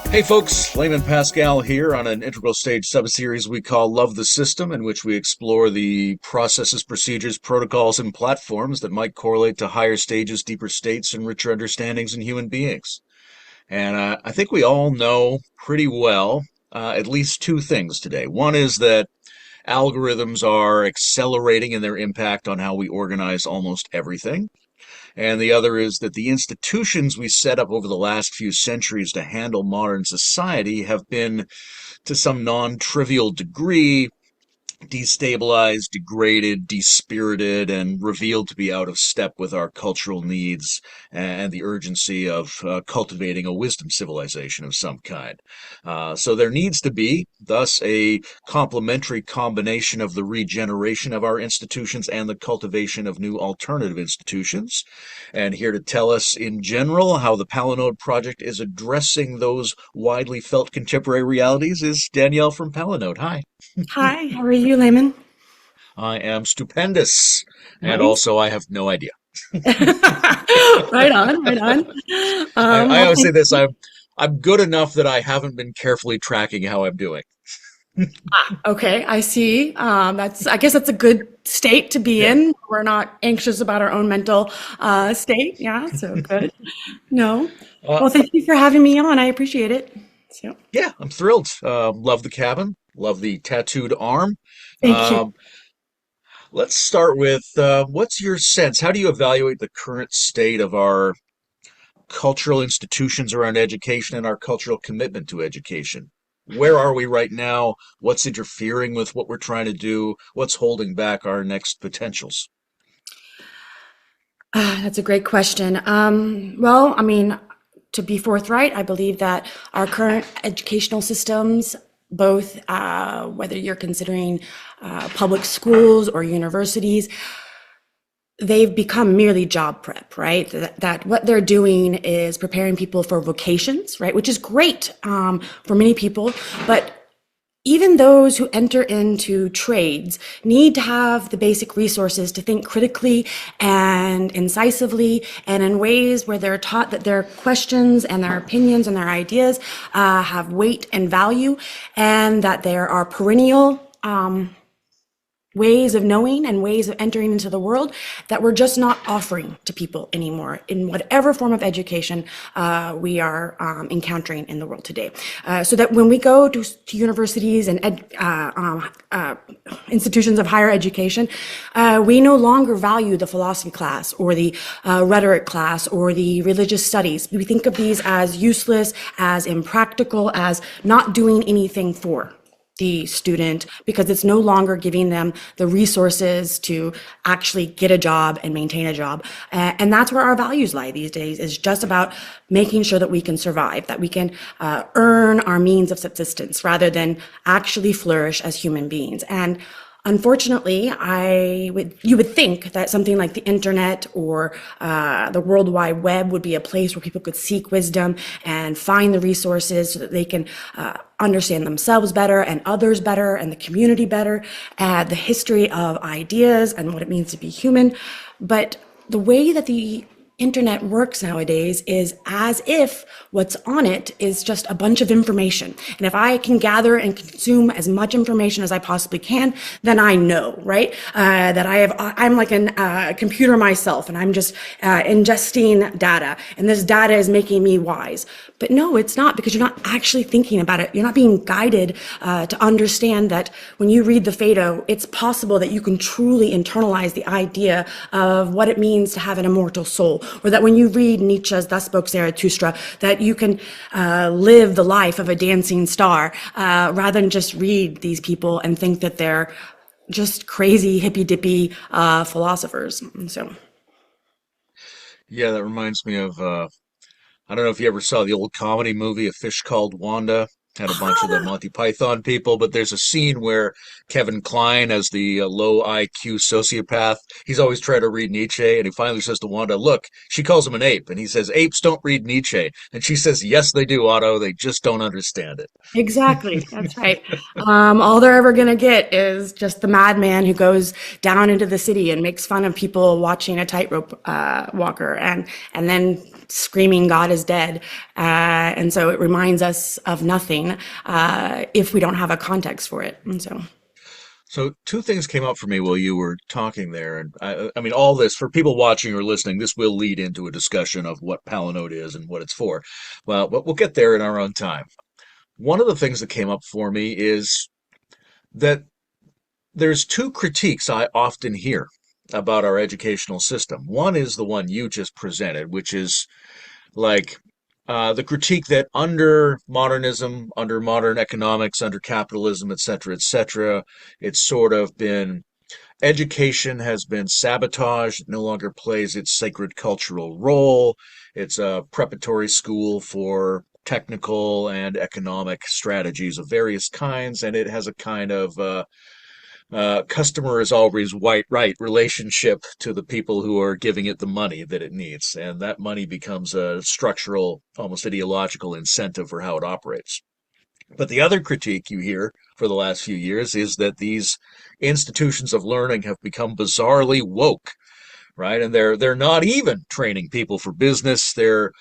Hey folks, Layman Pascal here on an integral stage subseries we call Love the System, in which we explore the processes, procedures, protocols, and platforms that might correlate to higher stages, deeper states, and richer understandings in human beings. And I think we all know pretty well at least two things today. One is that algorithms are accelerating in their impact on how we organize almost everything. And the other is that the institutions we set up over the last few centuries to handle modern society have been, to some non trivial degree, destabilized, degraded, dispirited, and revealed to be out of step with our cultural needs and the urgency of cultivating a wisdom civilization of some kind. So there needs to be, thus, a complementary combination of the regeneration of our institutions and the cultivation of new alternative institutions. And here to tell us in general how the Palinode project is addressing those widely felt contemporary realities is Danielle from Palinode. Hi. Hi, how are you, Layman? I am stupendous. And Nice. also, I have no idea. Right on, right on. I Well, always say thank this, you. I'm good enough that I haven't been carefully tracking how I'm doing. Okay, I see. I guess that's a good state to be Yeah. in. We're not anxious about our own mental state. Yeah, so good. No. Uh, Well, thank you for having me on. I appreciate it. So, yeah, I'm thrilled. Love the cabin. Love the tattooed arm. thank you. Um, let's start with what's your sense? How do you evaluate the current state of our cultural institutions around education and our cultural commitment to education? Where are we right now? What's interfering with what we're trying to do? What's holding back our next potentials? That's a great question. Well, I mean, to be forthright, I believe that our current educational systems, both whether you're considering public schools or universities, they've become merely job prep, right? That what they're doing is preparing people for vocations, right? Which is great for many people, but even those who enter into trades need to have the basic resources to think critically and incisively and in ways where they're taught that their questions and their opinions and their ideas have weight and value, and that there are perennial ways of knowing and ways of entering into the world that we're just not offering to people anymore in whatever form of education we are encountering in the world today. So that when we go to universities and institutions of higher education, we no longer value the philosophy class or the rhetoric class or the religious studies. We think of these as useless, as impractical, as not doing anything for the student, because it's no longer giving them the resources to actually get a job and maintain a job. And that's where our values lie these days, is just about making sure that we can survive, that we can earn our means of subsistence rather than actually flourish as human beings. And unfortunately, you would think that something like the internet or the World Wide Web would be a place where people could seek wisdom and find the resources so that they can understand themselves better and others better and the community better, the history of ideas and what it means to be human. But the way that the internet works nowadays is as if what's on it is just a bunch of information. And if I can gather and consume as much information as I possibly can, then I know, right? I'm like a computer myself and I'm just ingesting data. And this data is making me wise. But no, it's not, because you're not actually thinking about it. You're not being guided to understand that when you read the Phaedo, it's possible that you can truly internalize the idea of what it means to have an immortal soul, or that when you read Nietzsche's Thus Spoke Zarathustra, that you can live the life of a dancing star, rather than just read these people and think that they're just crazy hippy-dippy philosophers. So, Yeah, that reminds me of I don't know if you ever saw the old comedy movie A Fish Called Wanda. Had a bunch of the Monty Python people, but there's a scene where Kevin Kline, as the low IQ sociopath, he's always trying to read Nietzsche, and he finally says to Wanda, "Look," she calls him an ape, and he says, "Apes don't read Nietzsche," and she says, "Yes, they do, Otto. They just don't understand it." exactly, that's right. All they're ever gonna get is just the madman who goes down into the city and makes fun of people watching a tightrope walker, and then screaming God is dead. And so it reminds us of nothing if we don't have a context for it. And so. So two things came up for me while you were talking there, and I mean, all this for people watching or listening. This will lead into a discussion of what Palinode is and what it's for. Well, but we'll get there in our own time. One of the things that came up for me is that there's two critiques I often hear about our educational system. One is the one you just presented, which is like the critique that under modernism, under modern economics, under capitalism, et cetera, it's sort of been education has been sabotaged. It no longer plays its sacred cultural role. It's a preparatory school for technical and economic strategies of various kinds, and it has a kind of customer is always white right relationship to the people who are giving it the money that it needs. And that money becomes a structural, almost ideological incentive for how it operates. But the other critique you hear for the last few years is that these institutions of learning have become bizarrely woke, right? And they're not even training people for business. They're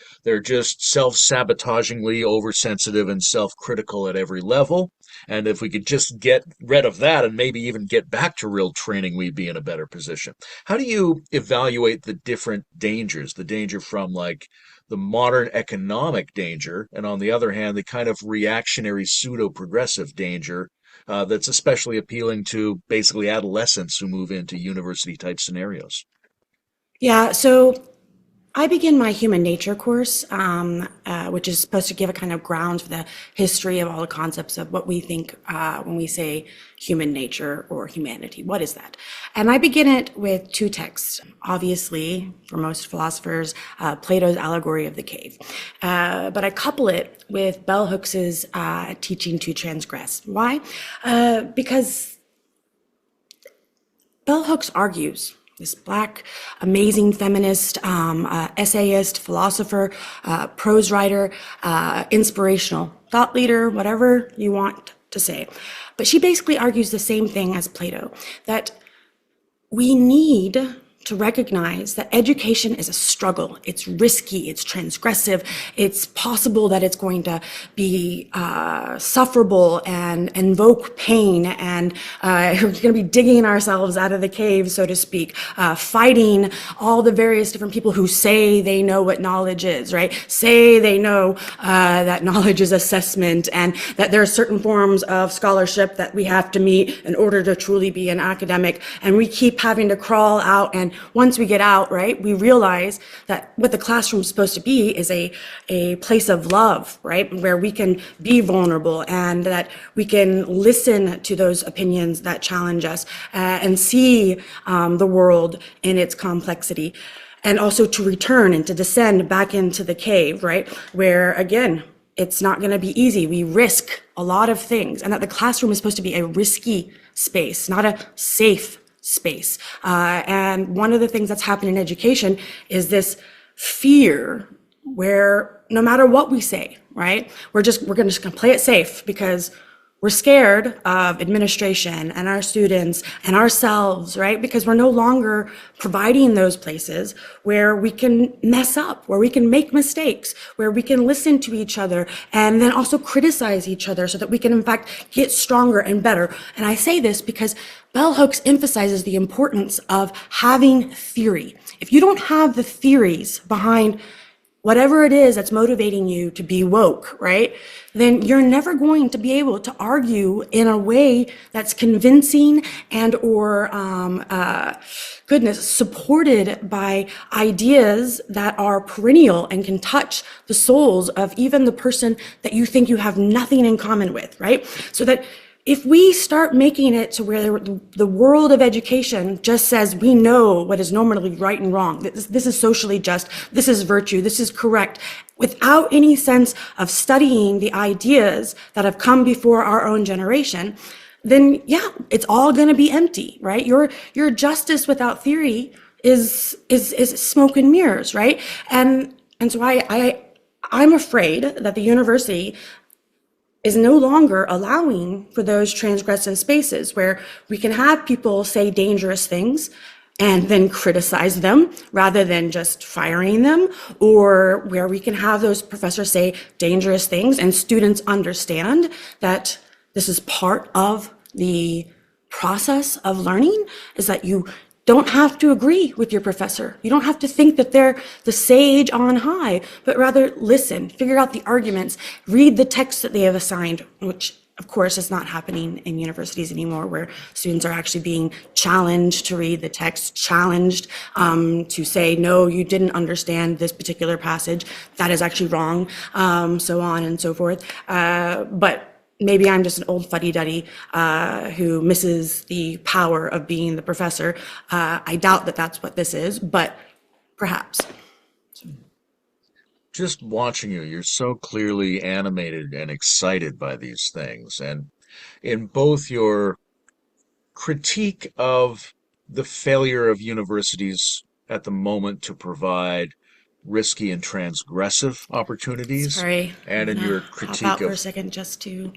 just self-sabotagingly oversensitive and self-critical at every level. And if we could just get rid of that and maybe even get back to real training, we'd be in a better position. How do you evaluate the different dangers? The danger from like the modern economic danger, and on the other hand, the kind of reactionary pseudo-progressive danger that's especially appealing to basically adolescents who move into university type scenarios. Yeah, so I begin my human nature course, which is supposed to give a kind of ground for the history of all the concepts of what we think when we say human nature or humanity. What is that? And I begin it with two texts. Obviously, for most philosophers, Plato's allegory of the cave. But I couple it with bell Hooks's teaching to transgress. Why? Because bell Hooks argues, this Black, amazing feminist, essayist, philosopher, prose writer, inspirational, thought leader, whatever you want to say. But she basically argues the same thing as Plato, that we need to recognize that education is a struggle. It's risky, it's transgressive, it's possible that it's going to be sufferable and invoke pain, and we're going to be digging ourselves out of the cave, so to speak, fighting all the various different people who say they know what knowledge is, right? Say they know that knowledge is assessment, and that there are certain forms of scholarship that we have to meet in order to truly be an academic, and we keep having to crawl out, and once we get out, right, we realize that what the classroom is supposed to be is a place of love, right, where we can be vulnerable and that we can listen to those opinions that challenge us and see the world in its complexity. And also to return and to descend back into the cave, right, where, again, it's not going to be easy. We risk a lot of things, and that the classroom is supposed to be a risky space, not a safe space. And one of the things that's happened in education is this fear where no matter what we say, right, we're going to play it safe because we're scared of administration and our students and ourselves, right? Because we're no longer providing those places where we can mess up, where we can make mistakes, where we can listen to each other and then also criticize each other so that we can, in fact, get stronger and better. And I say this because bell Hooks emphasizes the importance of having theory. If you don't have the theories behind whatever it is that's motivating you to be woke, right, then you're never going to be able to argue in a way that's convincing and or, supported by ideas that are perennial and can touch the souls of even the person that you think you have nothing in common with, right? So that if we start making it to where the world of education just says we know what is normally right and wrong, this is socially just, this is virtue, this is correct, without any sense of studying the ideas that have come before our own generation, then yeah, it's all going to be empty, right? Your justice without theory is smoke and mirrors, right? And so I'm afraid that the university is no longer allowing for those transgressive spaces where we can have people say dangerous things and then criticize them rather than just firing them, or where we can have those professors say dangerous things and students understand that this is part of the process of learning, is that you don't have to agree with your professor. You don't have to think that they're the sage on high, but rather listen, figure out the arguments, read the text that they have assigned, which of course is not happening in universities anymore, where students are actually being challenged to read the text, challenged to say, no, you didn't understand this particular passage, that is actually wrong, so on and so forth. But maybe I'm just an old fuddy-duddy who misses the power of being the professor. I doubt that that's what this is, but perhaps. Just watching you, you're so clearly animated and excited by these things. And in both your critique of the failure of universities at the moment to provide risky and transgressive opportunities, Sorry, I'm and in gonna your pop critique out for a of, second just to.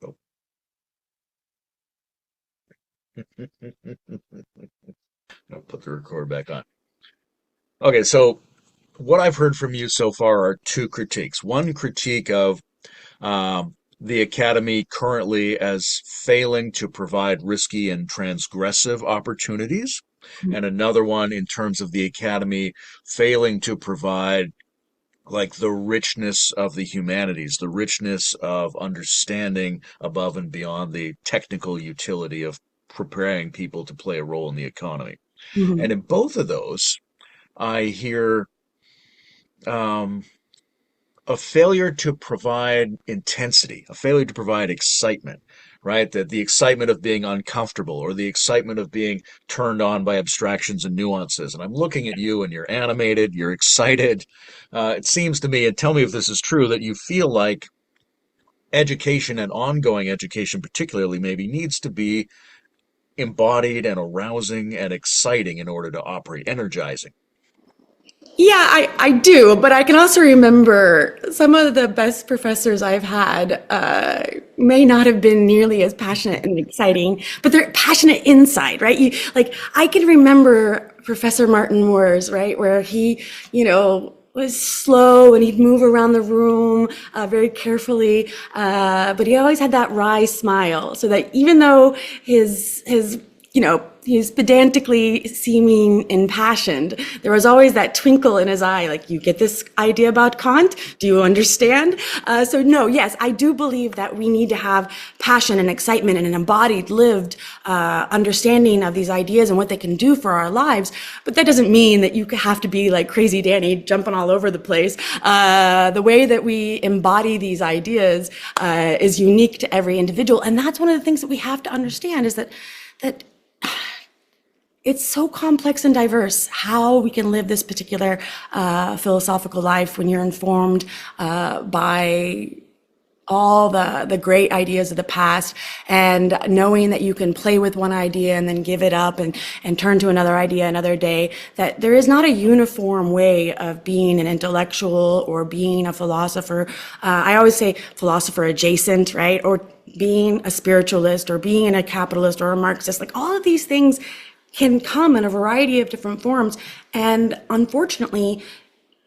oh, I'll put the record back on. Okay, so what I've heard from you so far are two critiques. One critique of the academy currently as failing to provide risky and transgressive opportunities, and another one in terms of the academy failing to provide like the richness of the humanities, the richness of understanding above and beyond the technical utility of preparing people to play a role in the economy. And Mhm. in both of those, I hear um, a failure to provide intensity, a failure to provide excitement, right? That the excitement of being uncomfortable or the excitement of being turned on by abstractions and nuances. And I'm looking at you and you're animated, you're excited. It seems to me, and tell me if this is true, that you feel like education and ongoing education, particularly, maybe needs to be embodied and arousing and exciting in order to operate, energizing. Yeah, I do, but I can also remember some of the best professors I've had may not have been nearly as passionate and exciting, but they're passionate inside, right? You like I can remember Professor Martin Moore's, right, where he, was slow and he'd move around the room very carefully, but he always had that wry smile, so that even though his he's pedantically seeming impassioned, there was always that twinkle in his eye, like, you get this idea about Kant? Do you understand? So no, yes, I do believe that we need to have passion and excitement and an embodied, lived understanding of these ideas and what they can do for our lives. But that doesn't mean that you have to be like crazy Danny jumping all over the place. The way that we embody these ideas is unique to every individual. And that's one of the things that we have to understand, is that it's so complex and diverse how we can live this particular philosophical life when you're informed by all the great ideas of the past, and knowing that you can play with one idea and then give it up and turn to another idea another day, that there is not a uniform way of being an intellectual or being a philosopher. I always say philosopher adjacent, right? Or being a spiritualist or being a capitalist or a Marxist. Like, all of these things can come in a variety of different forms. And unfortunately,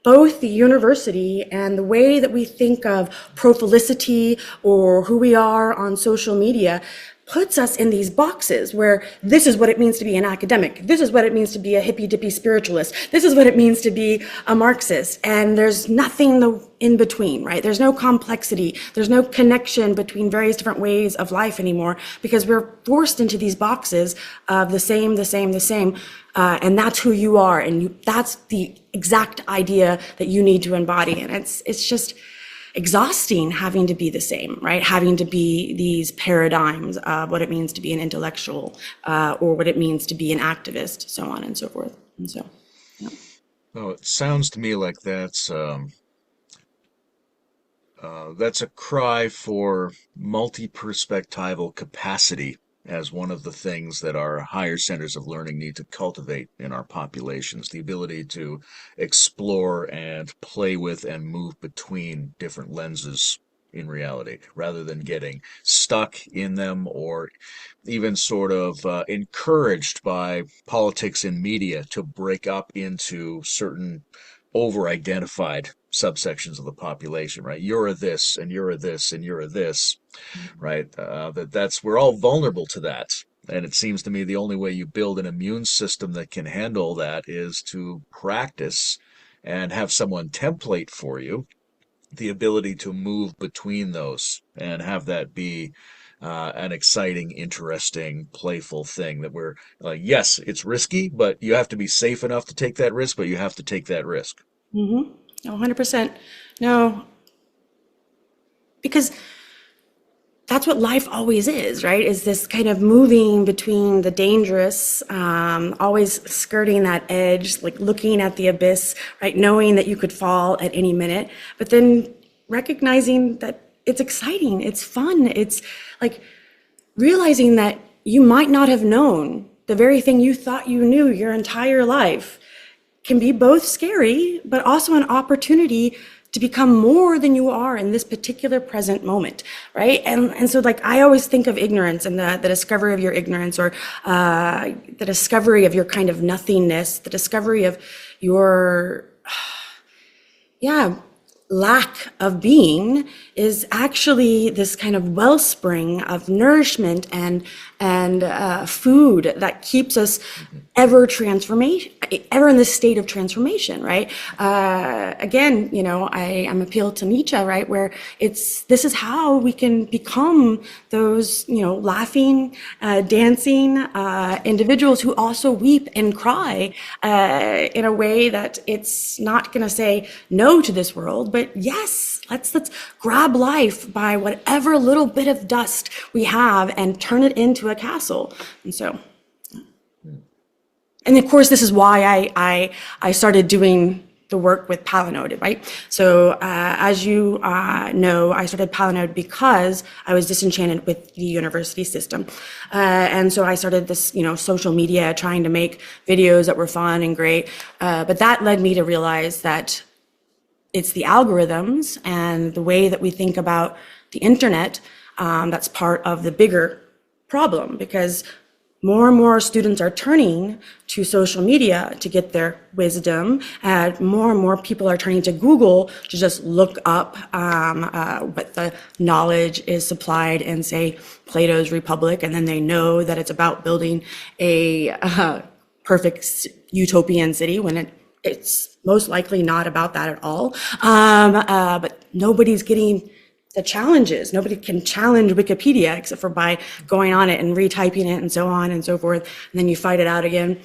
both the university and the way that we think of prolificity or who we are on social media puts us in these boxes where this is what it means to be an academic. This is what it means to be a hippy-dippy spiritualist. This is what it means to be a Marxist. And there's nothing in between, right? There's no complexity. There's no connection between various different ways of life anymore, because we're forced into these boxes of the same, the same, the same. And that's who you are. And that's the exact idea that you need to embody. And it's just exhausting having to be the same, right? Having to be these paradigms of what it means to be an intellectual, or what it means to be an activist, so on and so forth. And so, yeah. Oh, it sounds to me like that's a cry for multi-perspectival capacity as one of the things that our higher centers of learning need to cultivate in our populations, the ability to explore and play with and move between different lenses in reality, rather than getting stuck in them or even sort of encouraged by politics and media to break up into certain over-identified subsections of the population, right? You're a this, and you're a this, and you're a this, right? That's we're all vulnerable to that. And it seems to me the only way you build an immune system that can handle that is to practice and have someone template for you the ability to move between those and have that be an exciting, interesting, playful thing that we're like, yes, it's risky, but you have to be safe enough to take that risk, but you have to take that risk. Mm-hmm. 100%. No, because that's what life always is, right? Is this kind of moving between the dangerous, always skirting that edge, like looking at the abyss, right? Knowing that you could fall at any minute, but then recognizing that it's exciting, it's fun, it's like realizing that you might not have known the very thing you thought you knew your entire life can be both scary, but also an opportunity to become more than you are in this particular present moment, right? And so like I always think of ignorance and the discovery of your ignorance, or the discovery of your kind of nothingness, the discovery of your, yeah, lack of being is actually this kind of wellspring of nourishment and food that keeps us ever in this state of transformation, right? Again, I'm appealed to Nietzsche, right, where this is how we can become those, laughing, dancing individuals who also weep and cry in a way that it's not going to say no to this world, but yes, let's grab life by whatever little bit of dust we have and turn it into a castle. And of course, this is why I started doing the work with Palinode, right? So as you know, I started Palinode because I was disenchanted with the university system. And so I started this, social media, trying to make videos that were fun and great. But that led me to realize that it's the algorithms and the way that we think about the internet that's part of the bigger problem, because more and more students are turning to social media to get their wisdom, and more people are turning to Google to just look up what the knowledge is supplied in, say, Plato's Republic, and then they know that it's about building a perfect utopian city when it's most likely not about that at all. But nobody's getting the challenges. Nobody can challenge Wikipedia except for by going on it and retyping it and so on and so forth. And then you fight it out again.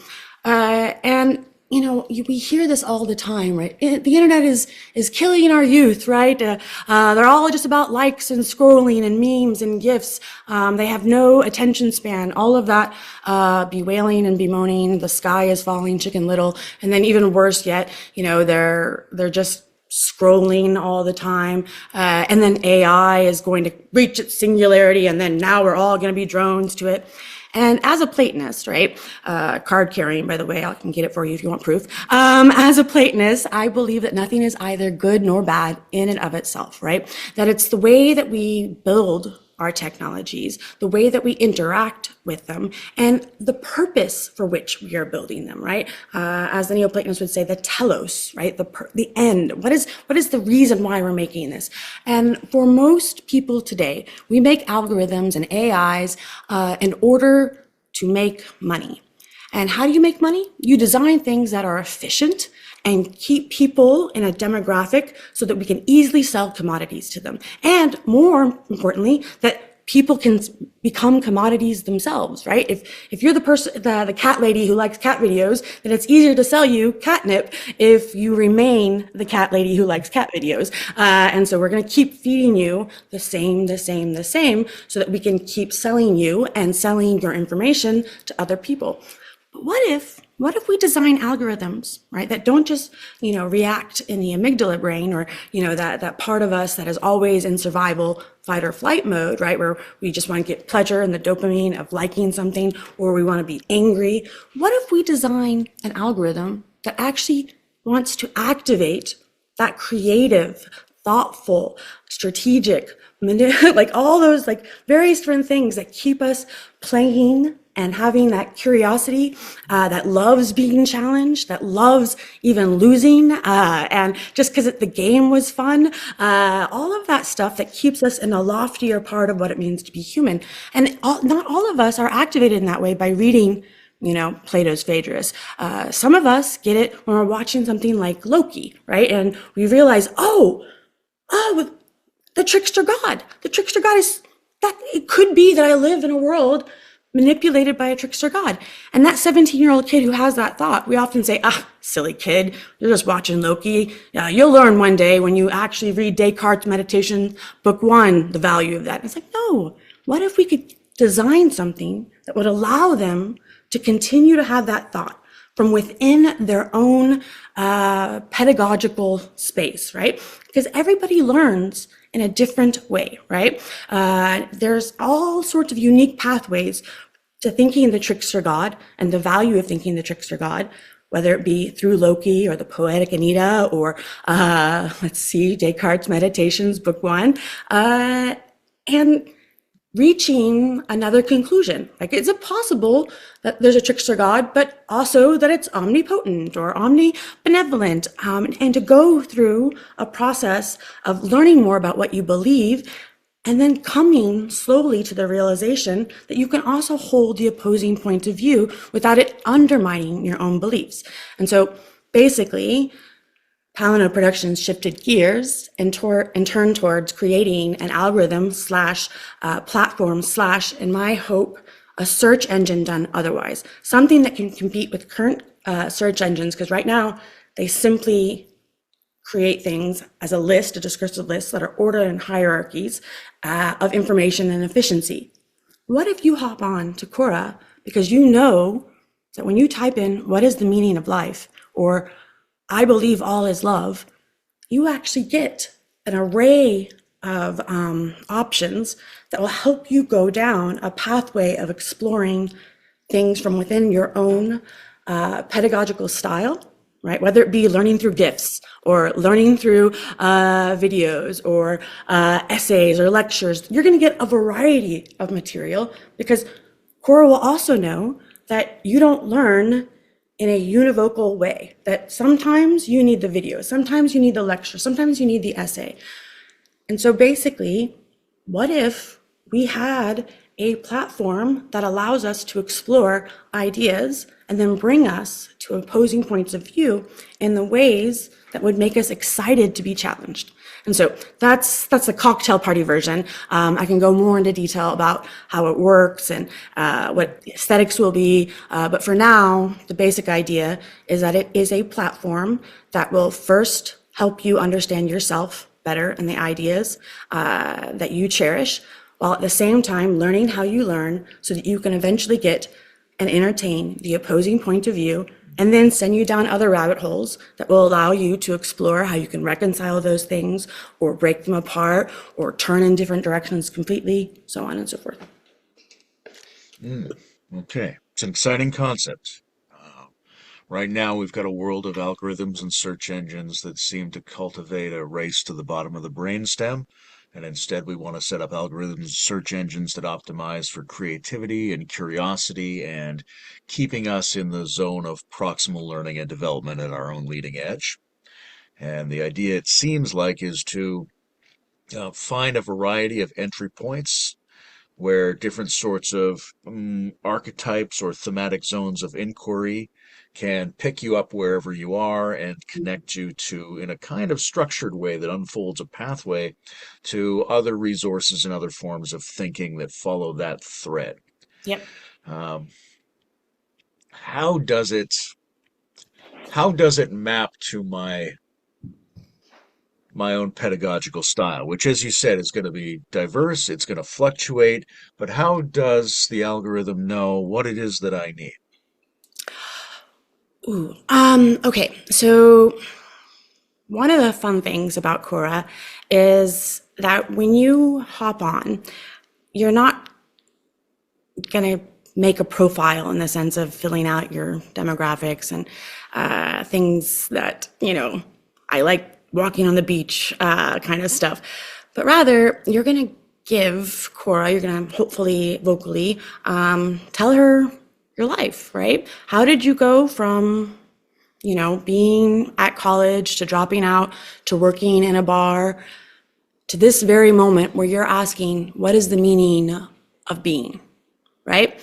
We hear this all the time, right? The internet is killing our youth, right? They're all just about likes and scrolling and memes and GIFs. They have no attention span. All of that bewailing and bemoaning. The sky is falling, Chicken Little, and then even worse yet, they're just scrolling all the time, and then AI is going to reach its singularity, and then now we're all going to be drones to it. And as a Platonist, right, card carrying, by the way, I can get it for you if you want proof. As a Platonist, I believe that nothing is either good nor bad in and of itself, right? That it's the way that we build our technologies, the way that we interact with them, and the purpose for which we are building them, right? As the Neoplatonists would say, the telos, right? The end. What is the reason why we're making this? And for most people today, we make algorithms and AIs in order to make money. And how do you make money? You design things that are efficient and keep people in a demographic so that we can easily sell commodities to them. And more importantly, that people can become commodities themselves, right? If you're the person, the cat lady who likes cat videos, then it's easier to sell you catnip if you remain the cat lady who likes cat videos. And so we're going to keep feeding you the same, so that we can keep selling you and selling your information to other people. But what if we design algorithms, right, that don't just, react in the amygdala brain, or, that part of us that is always in survival, fight or flight mode, right, where we just want to get pleasure and the dopamine of liking something, or we want to be angry. What if we design an algorithm that actually wants to activate that creative thoughtful, strategic, like all those like various different things that keep us playing and having that curiosity, that loves being challenged, that loves even losing, and just because the game was fun, all of that stuff that keeps us in a loftier part of what it means to be human. And not all of us are activated in that way by reading, Plato's Phaedrus. Some of us get it when we're watching something like Loki, right? And we realize, oh, the trickster god. The trickster god is that it could be that I live in a world manipulated by a trickster god. And that 17-year-old kid who has that thought, we often say, silly kid, you're just watching Loki. You'll learn one day when you actually read Descartes' Meditation, book 1, the value of that. And it's like, no, what if we could design something that would allow them to continue to have that thought from within their own pedagogical space, right? Because everybody learns in a different way, right? There's all sorts of unique pathways to thinking the trickster god and the value of thinking the trickster god, whether it be through Loki or the Poetic Anita or, Descartes' Meditations, book 1, and reaching another conclusion. Like, is it possible that there's a trickster god, but also that it's omnipotent or omnibenevolent? And to go through a process of learning more about what you believe and then coming slowly to the realization that you can also hold the opposing point of view without it undermining your own beliefs. And so basically, Palinode Productions shifted gears and turned towards creating an algorithm / platform / in my hope, a search engine done otherwise. Something that can compete with current search engines, because right now they simply create things as a list, a discursive list that are ordered in hierarchies of information and efficiency. What if you hop on to Khora because you know that when you type in, what is the meaning of life? Or I believe all is love, you actually get an array of options that will help you go down a pathway of exploring things from within your own pedagogical style, right? Whether it be learning through GIFs or learning through videos or essays or lectures, you're going to get a variety of material because Khora will also know that you don't learn in a univocal way, that sometimes you need the video, sometimes you need the lecture, sometimes you need the essay. And so basically, what if we had a platform that allows us to explore ideas and then bring us to opposing points of view in the ways that would make us excited to be challenged? And so that's the cocktail party version. I can go more into detail about how it works and what the aesthetics will be. But for now, the basic idea is that it is a platform that will first help you understand yourself better and the ideas that you cherish, while at the same time learning how you learn so that you can eventually get and entertain the opposing point of view, and then send you down other rabbit holes that will allow you to explore how you can reconcile those things or break them apart or turn in different directions completely, so on and so forth. Okay, it's an exciting concept. Right now, we've got a world of algorithms and search engines that seem to cultivate a race to the bottom of the brainstem. And instead, we want to set up algorithms and search engines that optimize for creativity and curiosity and keeping us in the zone of proximal learning and development at our own leading edge. And the idea, it seems like, is to find a variety of entry points where different sorts of archetypes or thematic zones of inquiry can pick you up wherever you are and connect you to, in a kind of structured way that unfolds a pathway to other resources and other forms of thinking that follow that thread. Yep. Um, how does it map to my own pedagogical style, which, as you said, is going to be diverse, it's going to fluctuate, but how does the algorithm know what it is that I need? Okay, so one of the fun things about Khora is that when you hop on, you're not going to make a profile in the sense of filling out your demographics and things that, I like walking on the beach kind of stuff. But rather, you're going to give Khora, you're going to hopefully vocally tell her your life, right? How did you go from, being at college to dropping out to working in a bar to this very moment where you're asking, what is the meaning of being? Right?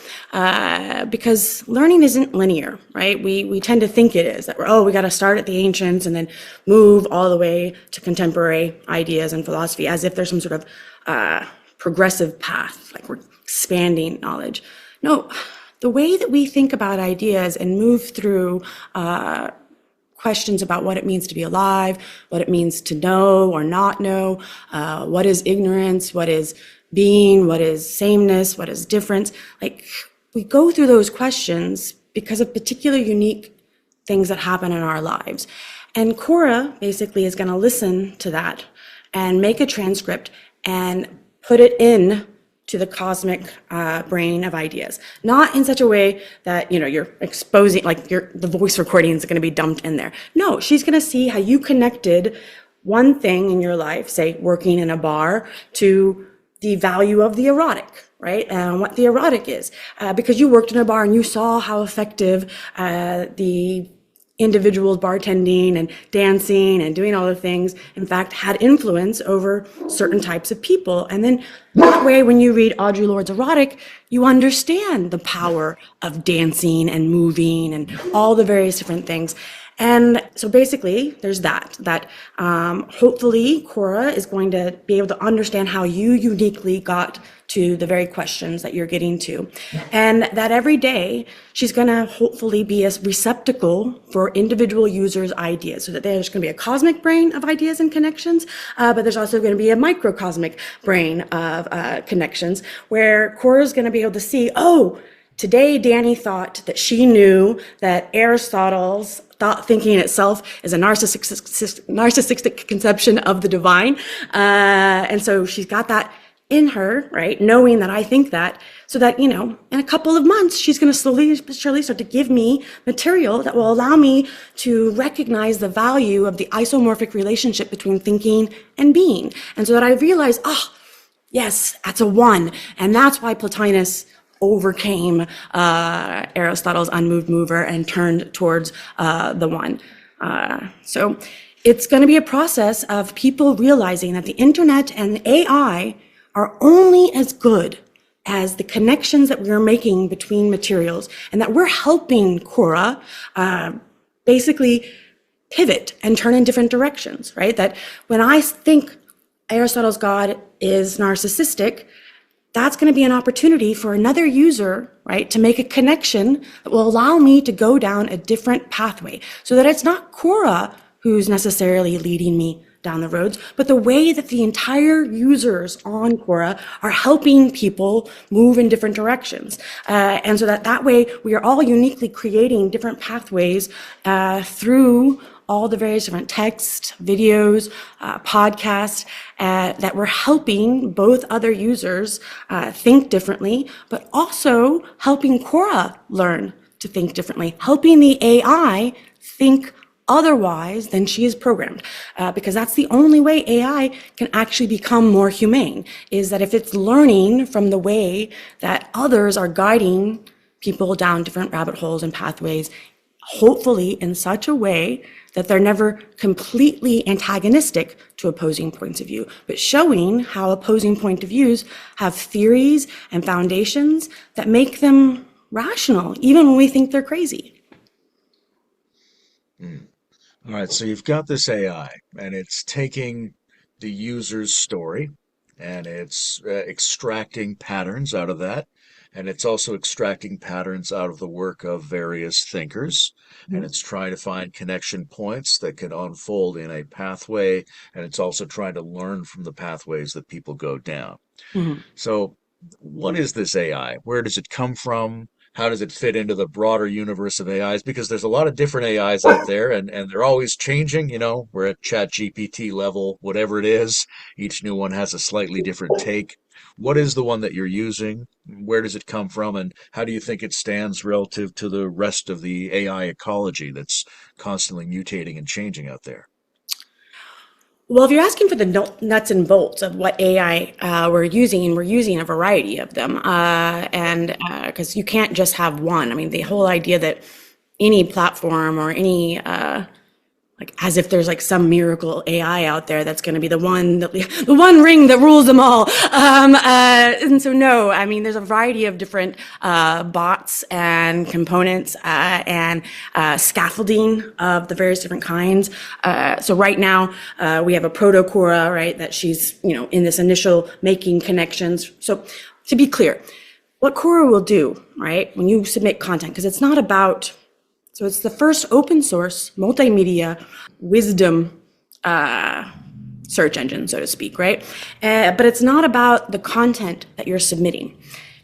Because learning isn't linear, right? We tend to think it is, that we got to start at the ancients and then move all the way to contemporary ideas and philosophy as if there's some sort of progressive path, like we're expanding knowledge. No, the way that we think about ideas and move through questions about what it means to be alive, what it means to know or not know, what is ignorance, what is being, what is sameness, what is difference. Like, we go through those questions because of particular unique things that happen in our lives. And Khora basically is going to listen to that and make a transcript and put it in to the cosmic brain of ideas. Not in such a way that, you're exposing, like the voice recording is going to be dumped in there. No, she's going to see how you connected one thing in your life, say working in a bar, to the value of the erotic, right? And what the erotic is. Because you worked in a bar and you saw how effective the individuals bartending and dancing and doing all the things, in fact, had influence over certain types of people. And then that way, when you read Audre Lorde's erotic, you understand the power of dancing and moving and all the various different things. And so basically, there's that hopefully Khora is going to be able to understand how you uniquely got to the very questions that you're getting to. And that every day, she's going to hopefully be a receptacle for individual users' ideas, so that there's going to be a cosmic brain of ideas and connections, but there's also going to be a microcosmic brain of connections, where Khora is going to be able to see, today Danny thought that she knew that Aristotle's thought thinking itself is a narcissistic conception of the divine. And so she's got that in her, right? Knowing that I think that, so that, in a couple of months, she's going to slowly but surely start to give me material that will allow me to recognize the value of the isomorphic relationship between thinking and being. And so that I realize, yes, that's a one. And that's why Plotinus overcame Aristotle's unmoved mover and turned towards the one. So it's going to be a process of people realizing that the internet and AI are only as good as the connections that we're making between materials, and that we're helping Khora basically pivot and turn in different directions, right? That when I think Aristotle's God is narcissistic, that's going to be an opportunity for another user, right, to make a connection that will allow me to go down a different pathway, so that it's not Khora who's necessarily leading me down the roads, but the way that the entire users on Khora are helping people move in different directions. And so that way we are all uniquely creating different pathways through all the various different texts, videos, podcasts that we're helping both other users think differently, but also helping Khora learn to think differently, helping the AI think otherwise than she is programmed. Because that's the only way AI can actually become more humane, is that if it's learning from the way that others are guiding people down different rabbit holes and pathways, hopefully in such a way that they're never completely antagonistic to opposing points of view, but showing how opposing point of views have theories and foundations that make them rational, even when we think they're crazy. All right, so you've got this AI, and it's taking the user's story, and it's extracting patterns out of that, and it's also extracting patterns out of the work of various thinkers, and it's trying to find connection points that can unfold in a pathway, and it's also trying to learn from the pathways that people go down. Mhm. So, what is this AI? Where does it come from? How does it fit into the broader universe of AIs? Because there's a lot of different AIs out there, and they're always changing. We're at Chat GPT level, whatever it is. Each new one has a slightly different take. What is the one that you're using? Where does it come from? And how do you think it stands relative to the rest of the AI ecology that's constantly mutating and changing out there? Well, if you're asking for the nuts and bolts of what AI we're using a variety of them, and because you can't just have one. I mean, the whole idea that any platform or any like as if there's like some miracle AI out there that's going to be the one ring that rules them all. And so no, I mean there's a variety of different bots and components and scaffolding of the various different kinds. So right now we have a proto Khora, right? That she's in this initial making connections. So to be clear, what Khora will do, right, when you submit content, because it's not about so it's the first open source multimedia wisdom search engine, so to speak, right? But it's not about the content that you're submitting.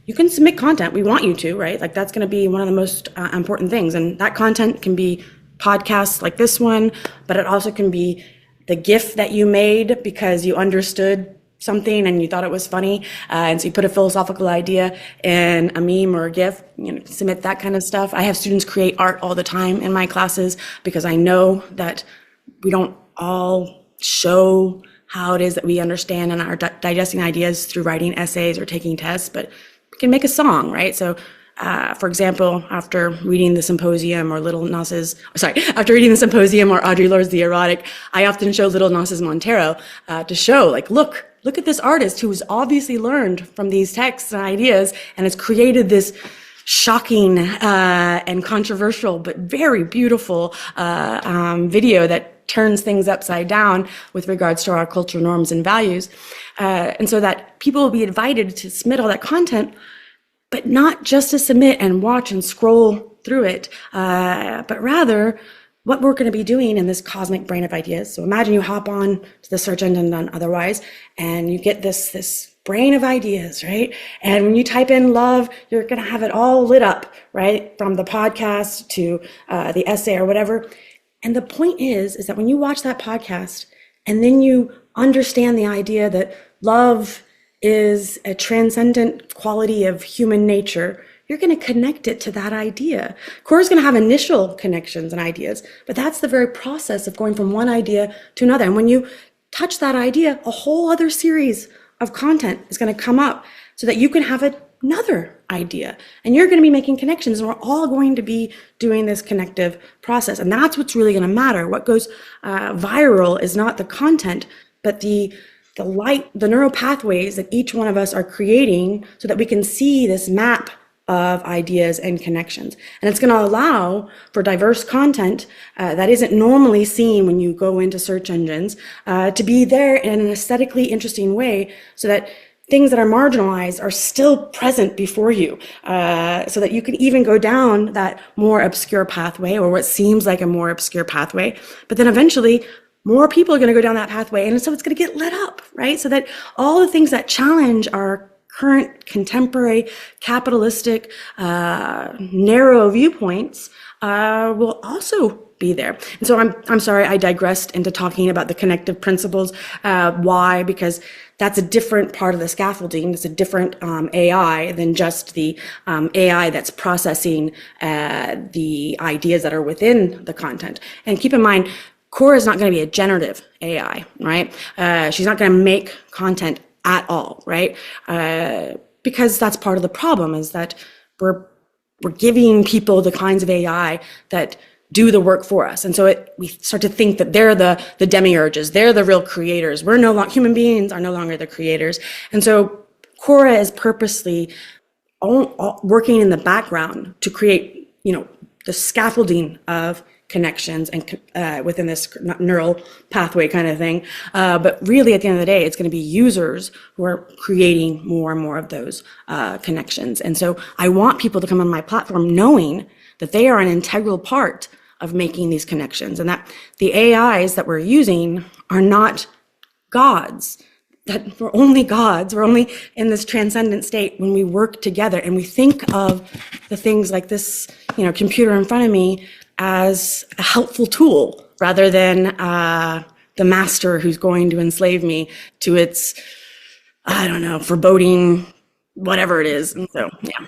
You can submit content, we want you to, right? Like that's gonna be one of the most important things. And that content can be podcasts like this one, but it also can be the GIF that you made because you understood something and you thought it was funny, and so you put a philosophical idea in a meme or a GIF, submit that kind of stuff. I have students create art all the time in my classes because I know that we don't all show how it is that we understand and are digesting ideas through writing essays or taking tests, but we can make a song, right? So for example, after reading the Symposium or after reading the Symposium or Audre Lorde's The Erotic, I often show Little Nas's Montero to show, like, look at this artist who's obviously learned from these texts and ideas and has created this shocking and controversial but very beautiful video that turns things upside down with regards to our cultural norms and values. And so that people will be invited to submit all that content, but not just to submit and watch and scroll through it, but rather what we're going to be doing in this cosmic brain of ideas. So imagine you hop on to the search engine done otherwise, and you get this brain of ideas, right? And when you type in love, you're going to have it all lit up, right? From the podcast to the essay or whatever. And the point is that when you watch that podcast and then you understand the idea that love is a transcendent quality of human nature, you're going to connect it to that idea. Khora's going to have initial connections and ideas, but that's the very process of going from one idea to another. And when you touch that idea, a whole other series of content is going to come up so that you can have another idea. And you're going to be making connections, and we're all going to be doing this connective process. And that's what's really going to matter. What goes viral is not the content, but the neural pathways that each one of us are creating so that we can see this map of ideas and connections. And it's going to allow for diverse content that isn't normally seen when you go into search engines to be there in an aesthetically interesting way so that things that are marginalized are still present before you, so that you can even go down that more obscure pathway or what seems like a more obscure pathway. But then eventually more people are going to go down that pathway, and so it's going to get lit up, right? So that all the things that challenge our current contemporary capitalistic narrow viewpoints will also be there. And so I'm sorry I digressed into talking about the connective principles. Why? Because that's a different part of the scaffolding. It's a different AI than just the AI that's processing the ideas that are within the content. And keep in mind, Khora is not going to be a generative AI, right? She's not going to make content at all, right? Because that's part of the problem, is that we're giving people the kinds of AI that do the work for us. And so we start to think that they're the demiurges, they're the real creators. Human beings are no longer the creators. And so Khora is purposely working in the background to create, the scaffolding of connections and within this neural pathway kind of thing. But really, at the end of the day, it's going to be users who are creating more and more of those connections. And so I want people to come on my platform knowing that they are an integral part of making these connections, and that the AIs that we're using are not gods. That we're only gods, we're only in this transcendent state when we work together and we think of the things like this, computer in front of me as a helpful tool rather than the master who's going to enslave me to its, foreboding, whatever it is. And so, yeah.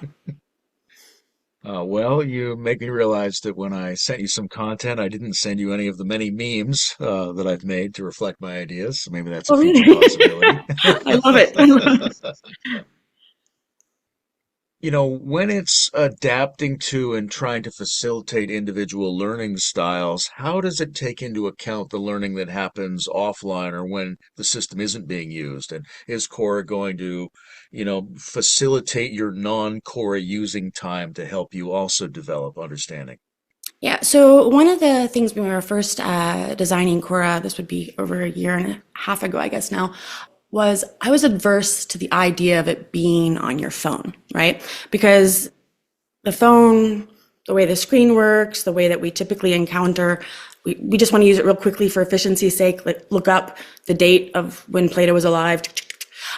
Well, you make me realize that when I sent you some content, I didn't send you any of the many memes that I've made to reflect my ideas. So maybe that's a Oh, future really? possibility. I love it. When it's adapting to and trying to facilitate individual learning styles, how does it take into account the learning that happens offline or when the system isn't being used? And is Quora going to, facilitate your non-Quora using time to help you also develop understanding? Yeah, so one of the things when we were first designing Cora, this would be over a year and a half ago, I guess now, was I was adverse to the idea of it being on your phone, right? Because the phone, the way the screen works, the way that we typically encounter, we just want to use it real quickly for efficiency's sake, like look up the date of when Plato was alive.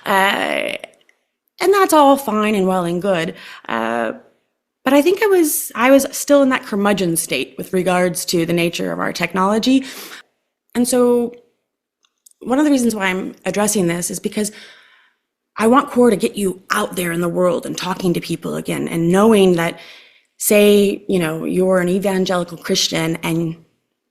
And that's all fine and well and good. But I think I was still in that curmudgeon state with regards to the nature of our technology. And so one of the reasons why I'm addressing this is because I want Core to get you out there in the world and talking to people again and knowing that, say, you're an evangelical Christian and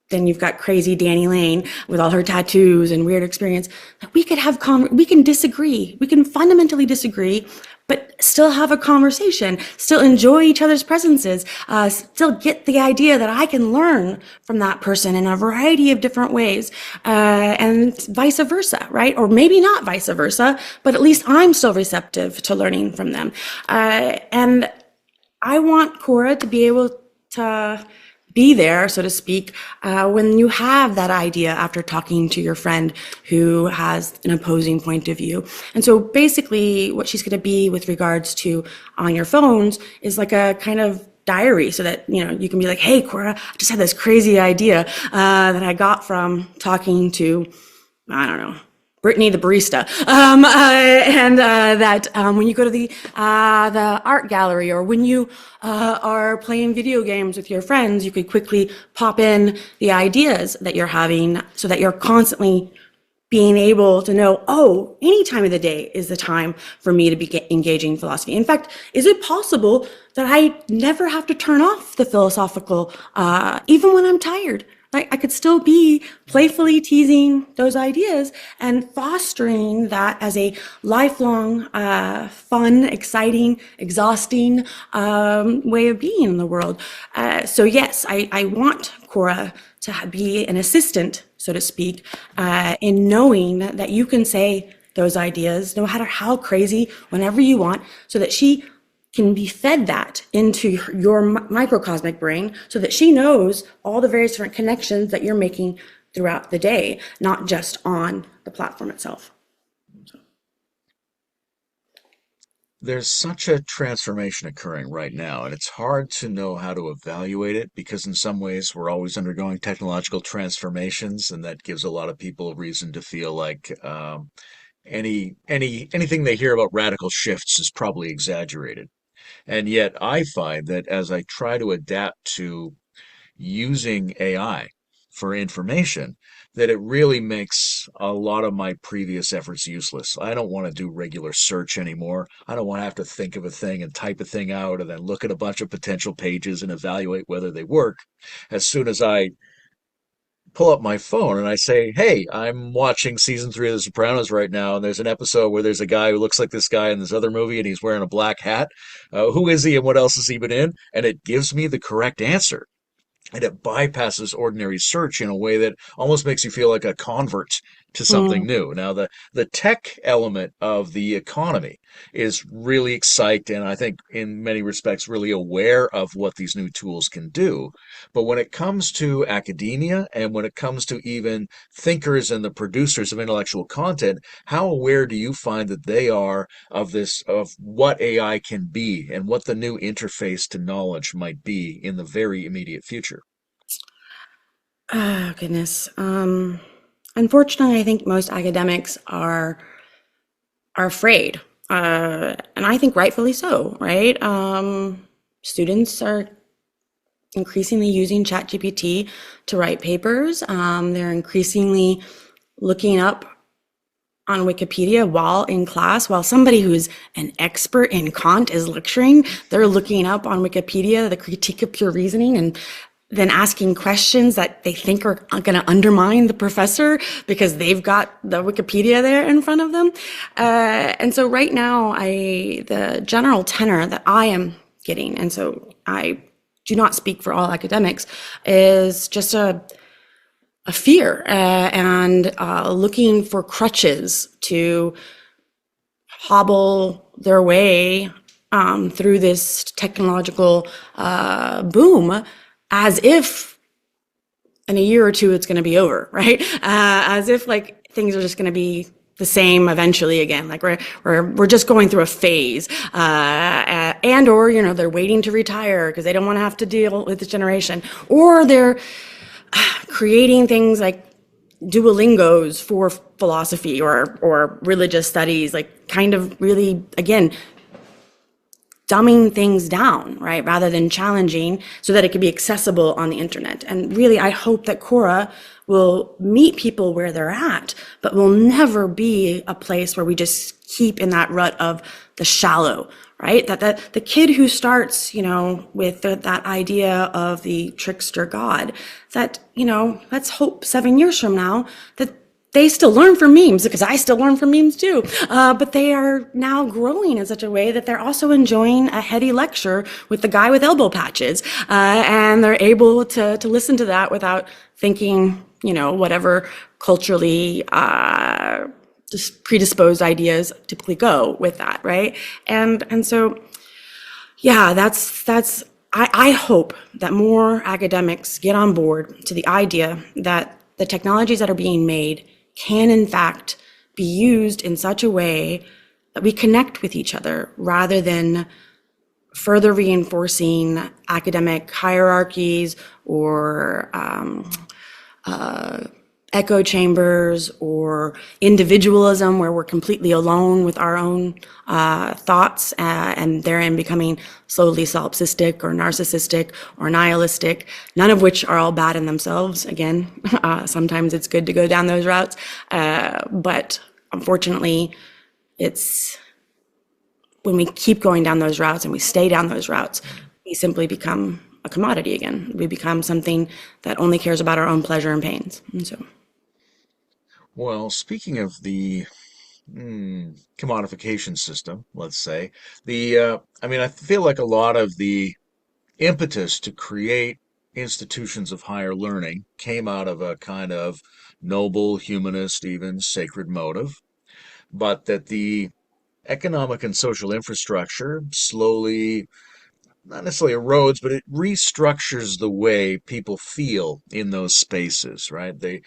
then you've got crazy Danielle Layne with all her tattoos and weird experience. Like we can disagree. We can fundamentally disagree, but still have a conversation, still enjoy each other's presences, still get the idea that I can learn from that person in a variety of different ways, and vice versa, right? Or maybe not vice versa, but at least I'm still receptive to learning from them. And I want Cora to be able to be there, so to speak, when you have that idea after talking to your friend who has an opposing point of view. And so basically what she's going to be with regards to on your phones is like a kind of diary so that, you can be like, hey, Cora, I just had this crazy idea that I got from talking to, I don't know, Brittany the barista, and that when you go to the art gallery or when you are playing video games with your friends, you could quickly pop in the ideas that you're having, so that you're constantly being able to know, oh, any time of the day is the time for me to be engaging in philosophy. In fact, is it possible that I never have to turn off the philosophical, even when I'm tired? Like I could still be playfully teasing those ideas and fostering that as a lifelong, fun, exciting, exhausting way of being in the world. So yes, I want Cora to be an assistant, so to speak, in knowing that you can say those ideas, no matter how crazy, whenever you want, so that she can be fed that into your microcosmic brain so that she knows all the various different connections that you're making throughout the day, not just on the platform itself. There's such a transformation occurring right now, and it's hard to know how to evaluate it because, in some ways, we're always undergoing technological transformations, and that gives a lot of people reason to feel like anything they hear about radical shifts is probably exaggerated. And yet, I find that as I try to adapt to using AI for information, that it really makes a lot of my previous efforts useless. I don't want to do regular search anymore. I don't want to have to think of a thing and type a thing out and then look at a bunch of potential pages and evaluate whether they work. As soon as I pull up my phone and I say, hey, I'm watching season 3 of The Sopranos right now, and there's an episode where there's a guy who looks like this guy in this other movie and he's wearing a black hat. Who is he and what else has he been in? And it gives me the correct answer, and it bypasses ordinary search in a way that almost makes you feel like a convert to something Mm. new. Now, the tech element of the economy is really excited, and I think in many respects really aware of what these new tools can do. But when it comes to academia and when it comes to even thinkers and the producers of intellectual content, how aware do you find that they are of this, of what AI can be and what the new interface to knowledge might be in the very immediate future? Oh, goodness. Unfortunately, I think most academics are afraid, and I think rightfully so, right? Students are increasingly using ChatGPT to write papers. They're increasingly looking up on Wikipedia while in class, while somebody who's an expert in Kant is lecturing, they're looking up on Wikipedia the critique of pure reasoning and then asking questions that they think are going to undermine the professor because they've got the Wikipedia there in front of them. And so right now, the general tenor that I am getting, and so I do not speak for all academics, is just a fear and looking for crutches to hobble their way through this technological boom, as if in a year or two it's going to be over, right? As if like things are just going to be the same eventually again. Like we're just going through a phase, and or they're waiting to retire because they don't want to have to deal with this generation, or they're creating things like Duolingos for philosophy or religious studies, like kind of really, again, dumbing things down, right? Rather than challenging so that it could be accessible on the internet. And really, I hope that Khora will meet people where they're at, but will never be a place where we just keep in that rut of the shallow, right? That the kid who starts, with that idea of the trickster God, that, let's hope 7 years from now that they still learn from memes, because I still learn from memes too. But they are now growing in such a way that they're also enjoying a heady lecture with the guy with elbow patches. And they're able to listen to that without thinking, whatever culturally just predisposed ideas typically go with that, right? And so, yeah, I hope that more academics get on board to the idea that the technologies that are being made can in fact be used in such a way that we connect with each other rather than further reinforcing academic hierarchies or echo chambers or individualism where we're completely alone with our own thoughts and therein becoming slowly solipsistic or narcissistic or nihilistic, none of which are all bad in themselves. Again, sometimes it's good to go down those routes, but unfortunately, it's when we keep going down those routes and we stay down those routes, we simply become a commodity again. We become something that only cares about our own pleasure and pains. And so, Well, speaking of the commodification system, let's say, I feel like a lot of the impetus to create institutions of higher learning came out of a kind of noble, humanist, even sacred motive, but that the economic and social infrastructure slowly, not necessarily erodes, but it restructures the way people feel in those spaces, right? The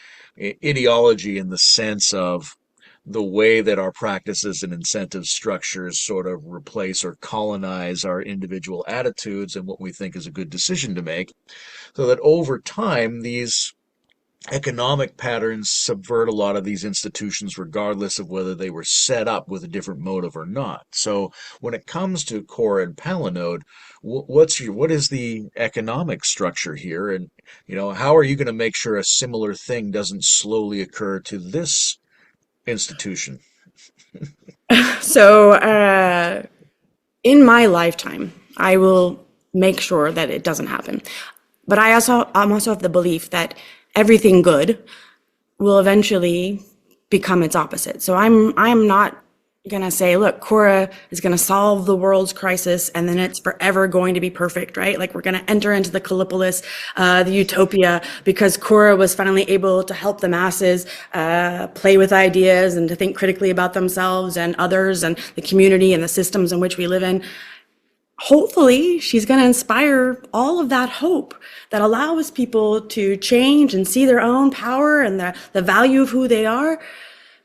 ideology in the sense of the way that our practices and incentive structures sort of replace or colonize our individual attitudes and what we think is a good decision to make, so that over time, these economic patterns subvert a lot of these institutions regardless of whether they were set up with a different motive or not. So when it comes to Khora and Palinode, what is the economic structure here, and how are you going to make sure a similar thing doesn't slowly occur to this institution? so in my lifetime, I will make sure that it doesn't happen. But I'm also of the belief that everything good will eventually become its opposite. So I'm not gonna say, look, Khora is gonna solve the world's crisis and then it's forever going to be perfect, right? Like we're gonna enter into the Callipolis, the utopia, because Khora was finally able to help the masses play with ideas and to think critically about themselves and others and the community and the systems in which we live in. Hopefully, she's going to inspire all of that hope that allows people to change and see their own power and the value of who they are.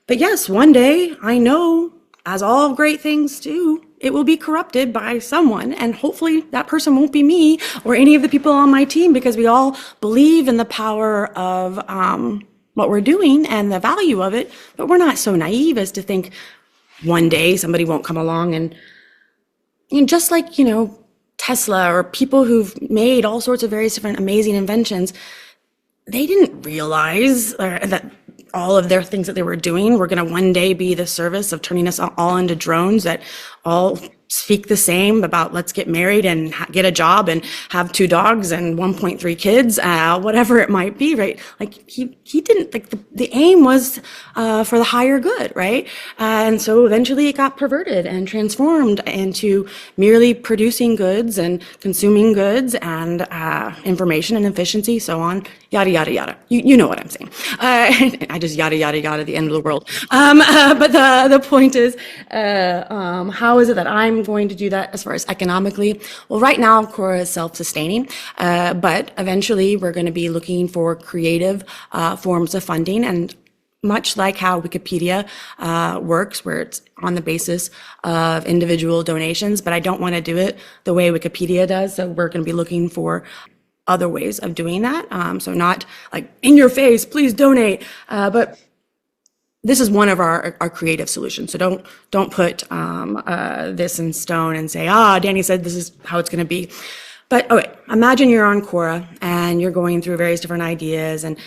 But yes, one day, I know, as all great things do, it will be corrupted by someone. And hopefully that person won't be me or any of the people on my team, because we all believe in the power of what we're doing and the value of it. But we're not so naive as to think one day somebody won't come along and just like, Tesla or people who've made all sorts of various different amazing inventions, they didn't realize that all of their things that they were doing were going to one day be the service of turning us all into drones that all speak the same about let's get married and get a job and have 2 dogs and 1.3 kids, whatever it might be, right? Like he didn't, like the aim was for the higher good, right? And so eventually it got perverted and transformed into merely producing goods and consuming goods and information and efficiency, so on, yada, yada, yada. You know what I'm saying. I just yada, yada, yada, the end of the world. But the point is, how is it that I'm going to do that as far as economically? Well, right now, Khora is self-sustaining, but eventually we're going to be looking for creative forms of funding, and much like how Wikipedia works, where it's on the basis of individual donations, but I don't want to do it the way Wikipedia does, so we're going to be looking for other ways of doing that. So not like in your face, please donate, but this is one of our creative solutions. So don't put this in stone and say, Danny said this is how it's going to be. But imagine you're on Khora and you're going through various different ideas, and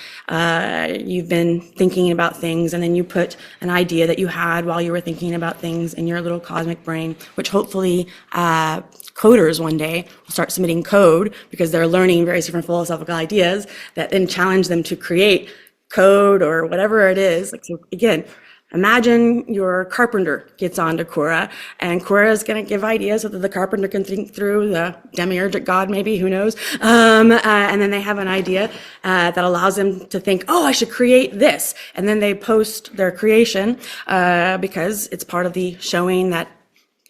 you've been thinking about things, and then you put an idea that you had while you were thinking about things in your little cosmic brain, which hopefully coders one day will start submitting code because they're learning various different philosophical ideas that then challenge them to create code or whatever it is. Like, so again, imagine your carpenter gets onto Khora, and Khora is going to give ideas so that the carpenter can think through the demiurgic god, maybe, who knows. And then they have an idea that allows them to think, I should create this. And then they post their creation because it's part of the showing that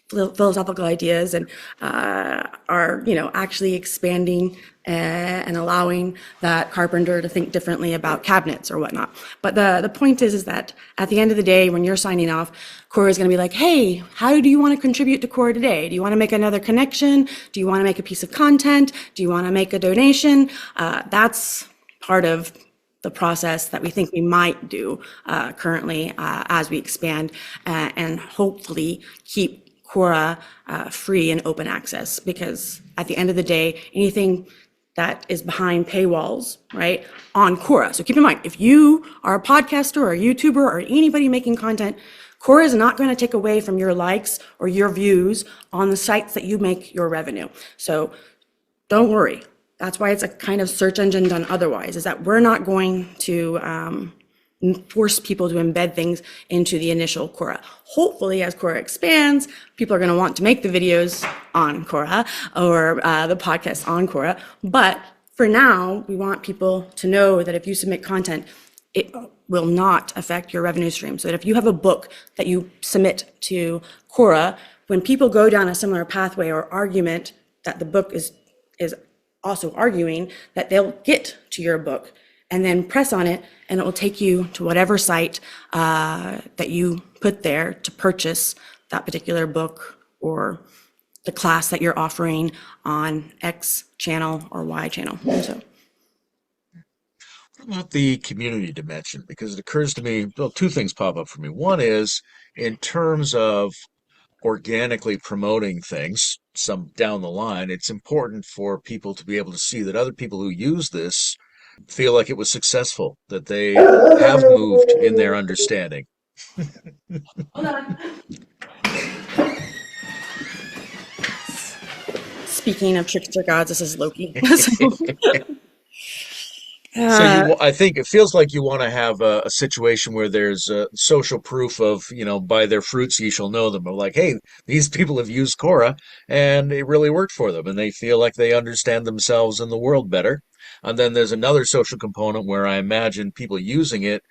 philosophical ideas and are actually expanding and allowing that carpenter to think differently about cabinets or whatnot. But the point is that at the end of the day, when you're signing off, Khora is going to be like, hey, how do you want to contribute to Khora today? Do you want to make another connection? Do you want to make a piece of content? Do you want to make a donation? That's part of the process that we think we might do currently as we expand and hopefully keep Khora free and open access, because at the end of the day, anything that is behind paywalls, right, on Khora. So keep in mind, if you are a podcaster or a YouTuber or anybody making content, Khora is not going to take away from your likes or your views on the sites that you make your revenue. So don't worry. That's why it's a kind of search engine done otherwise, is that we're not going to force people to embed things into the initial Khora. Hopefully, as Khora expands, people are going to want to make the videos on Khora or the podcast on Khora. But for now, we want people to know that if you submit content, it will not affect your revenue stream. So that if you have a book that you submit to Khora, when people go down a similar pathway or argument that the book is also arguing, that they'll get to your book and then press on it, and it will take you to whatever site that you put there to purchase that particular book or the class that you're offering on X channel or Y channel. So, what about the community dimension? Because it occurs to me, well, 2 things pop up for me. One is, in terms of organically promoting things, some down the line, it's important for people to be able to see that other people who use this feel like it was successful, that they have moved in their understanding. hold on. Speaking of trickster gods, this is Loki. I think it feels like you want to have a situation where there's social proof of, by their fruits ye shall know them. Or like, hey, these people have used Khora and it really worked for them, and they feel like they understand themselves and the world better. And then there's another social component where I imagine people using it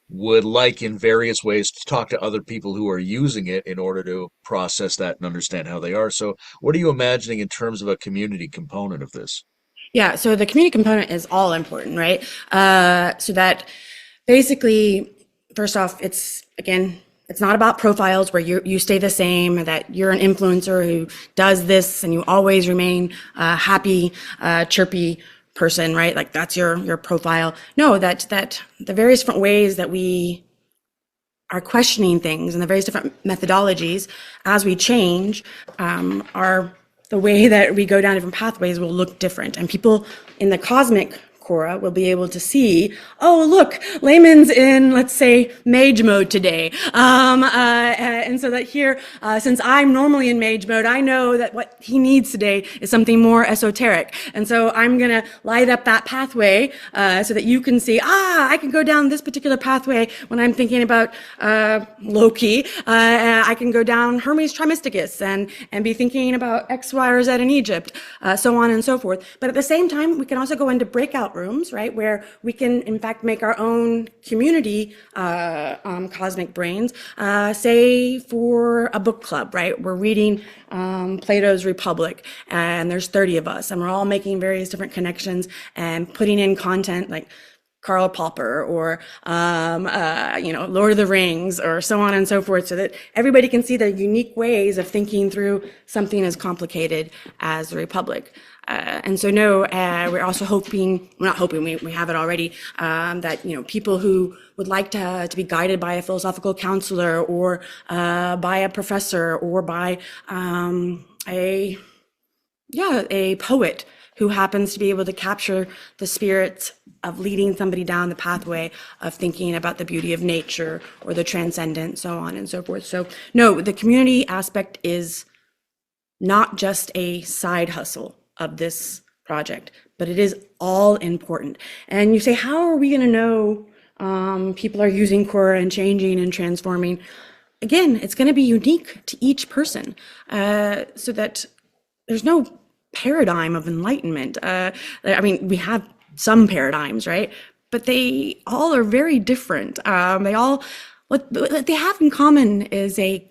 would like in various ways to talk to other people who are using it in order to process that and understand how they are. So what are you imagining in terms of a community component of this? Yeah, so the community component is all important, right? So that basically, first off, it's not about profiles where you stay the same, that you're an influencer who does this and you always remain happy, chirpy person, right? Like that's your profile. No, that the various different ways that we are questioning things and the various different methodologies as we change are the way that we go down different pathways will look different. And people in the cosmic Khora will be able to see, oh, look, Layman's in, let's say, mage mode today. And so that here, since I'm normally in mage mode, I know that what he needs today is something more esoteric. And so I'm going to light up that pathway so that you can see, I can go down this particular pathway when I'm thinking about Loki. I can go down Hermes Trismegistus and be thinking about X, Y, or Z in Egypt, so on and so forth. But at the same time, we can also go into breakout rooms, right, where we can, in fact, make our own community cosmic brains, say for a book club, right? We're reading Plato's Republic, and there's 30 of us, and we're all making various different connections and putting in content like Karl Popper or, Lord of the Rings or so on and so forth, so that everybody can see the unique ways of thinking through something as complicated as the Republic. And so, we're also hoping, we're not hoping, we have it already, that, people who would like to be guided by a philosophical counselor or by a professor or by a poet who happens to be able to capture the spirit of leading somebody down the pathway of thinking about the beauty of nature or the transcendent, so on and so forth. So no, the community aspect is not just a side hustle of this project, but it is all important. And you say, how are we going to know people are using Khora and changing and transforming? Again, it's going to be unique to each person, so that there's no paradigm of enlightenment. We have some paradigms, right? But they all are very different. What they have in common is a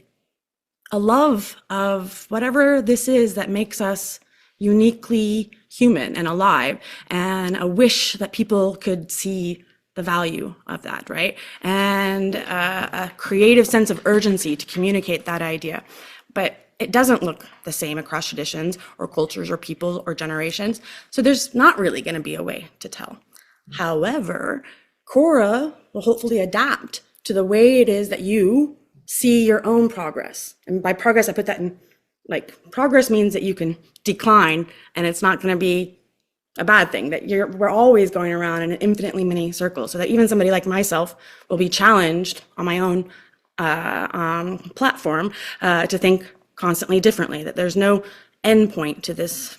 love of whatever this is that makes us uniquely human and alive, and a wish that people could see the value of that, right? And a creative sense of urgency to communicate that idea. But it doesn't look the same across traditions or cultures or people or generations. So there's not really going to be a way to tell. However, Khora will hopefully adapt to the way it is that you see your own progress. And by progress, I put that in, progress means that you can decline and it's not going to be a bad thing, that we're always going around in infinitely many circles, so that even somebody like myself will be challenged on my own platform to think constantly differently, that there's no endpoint to this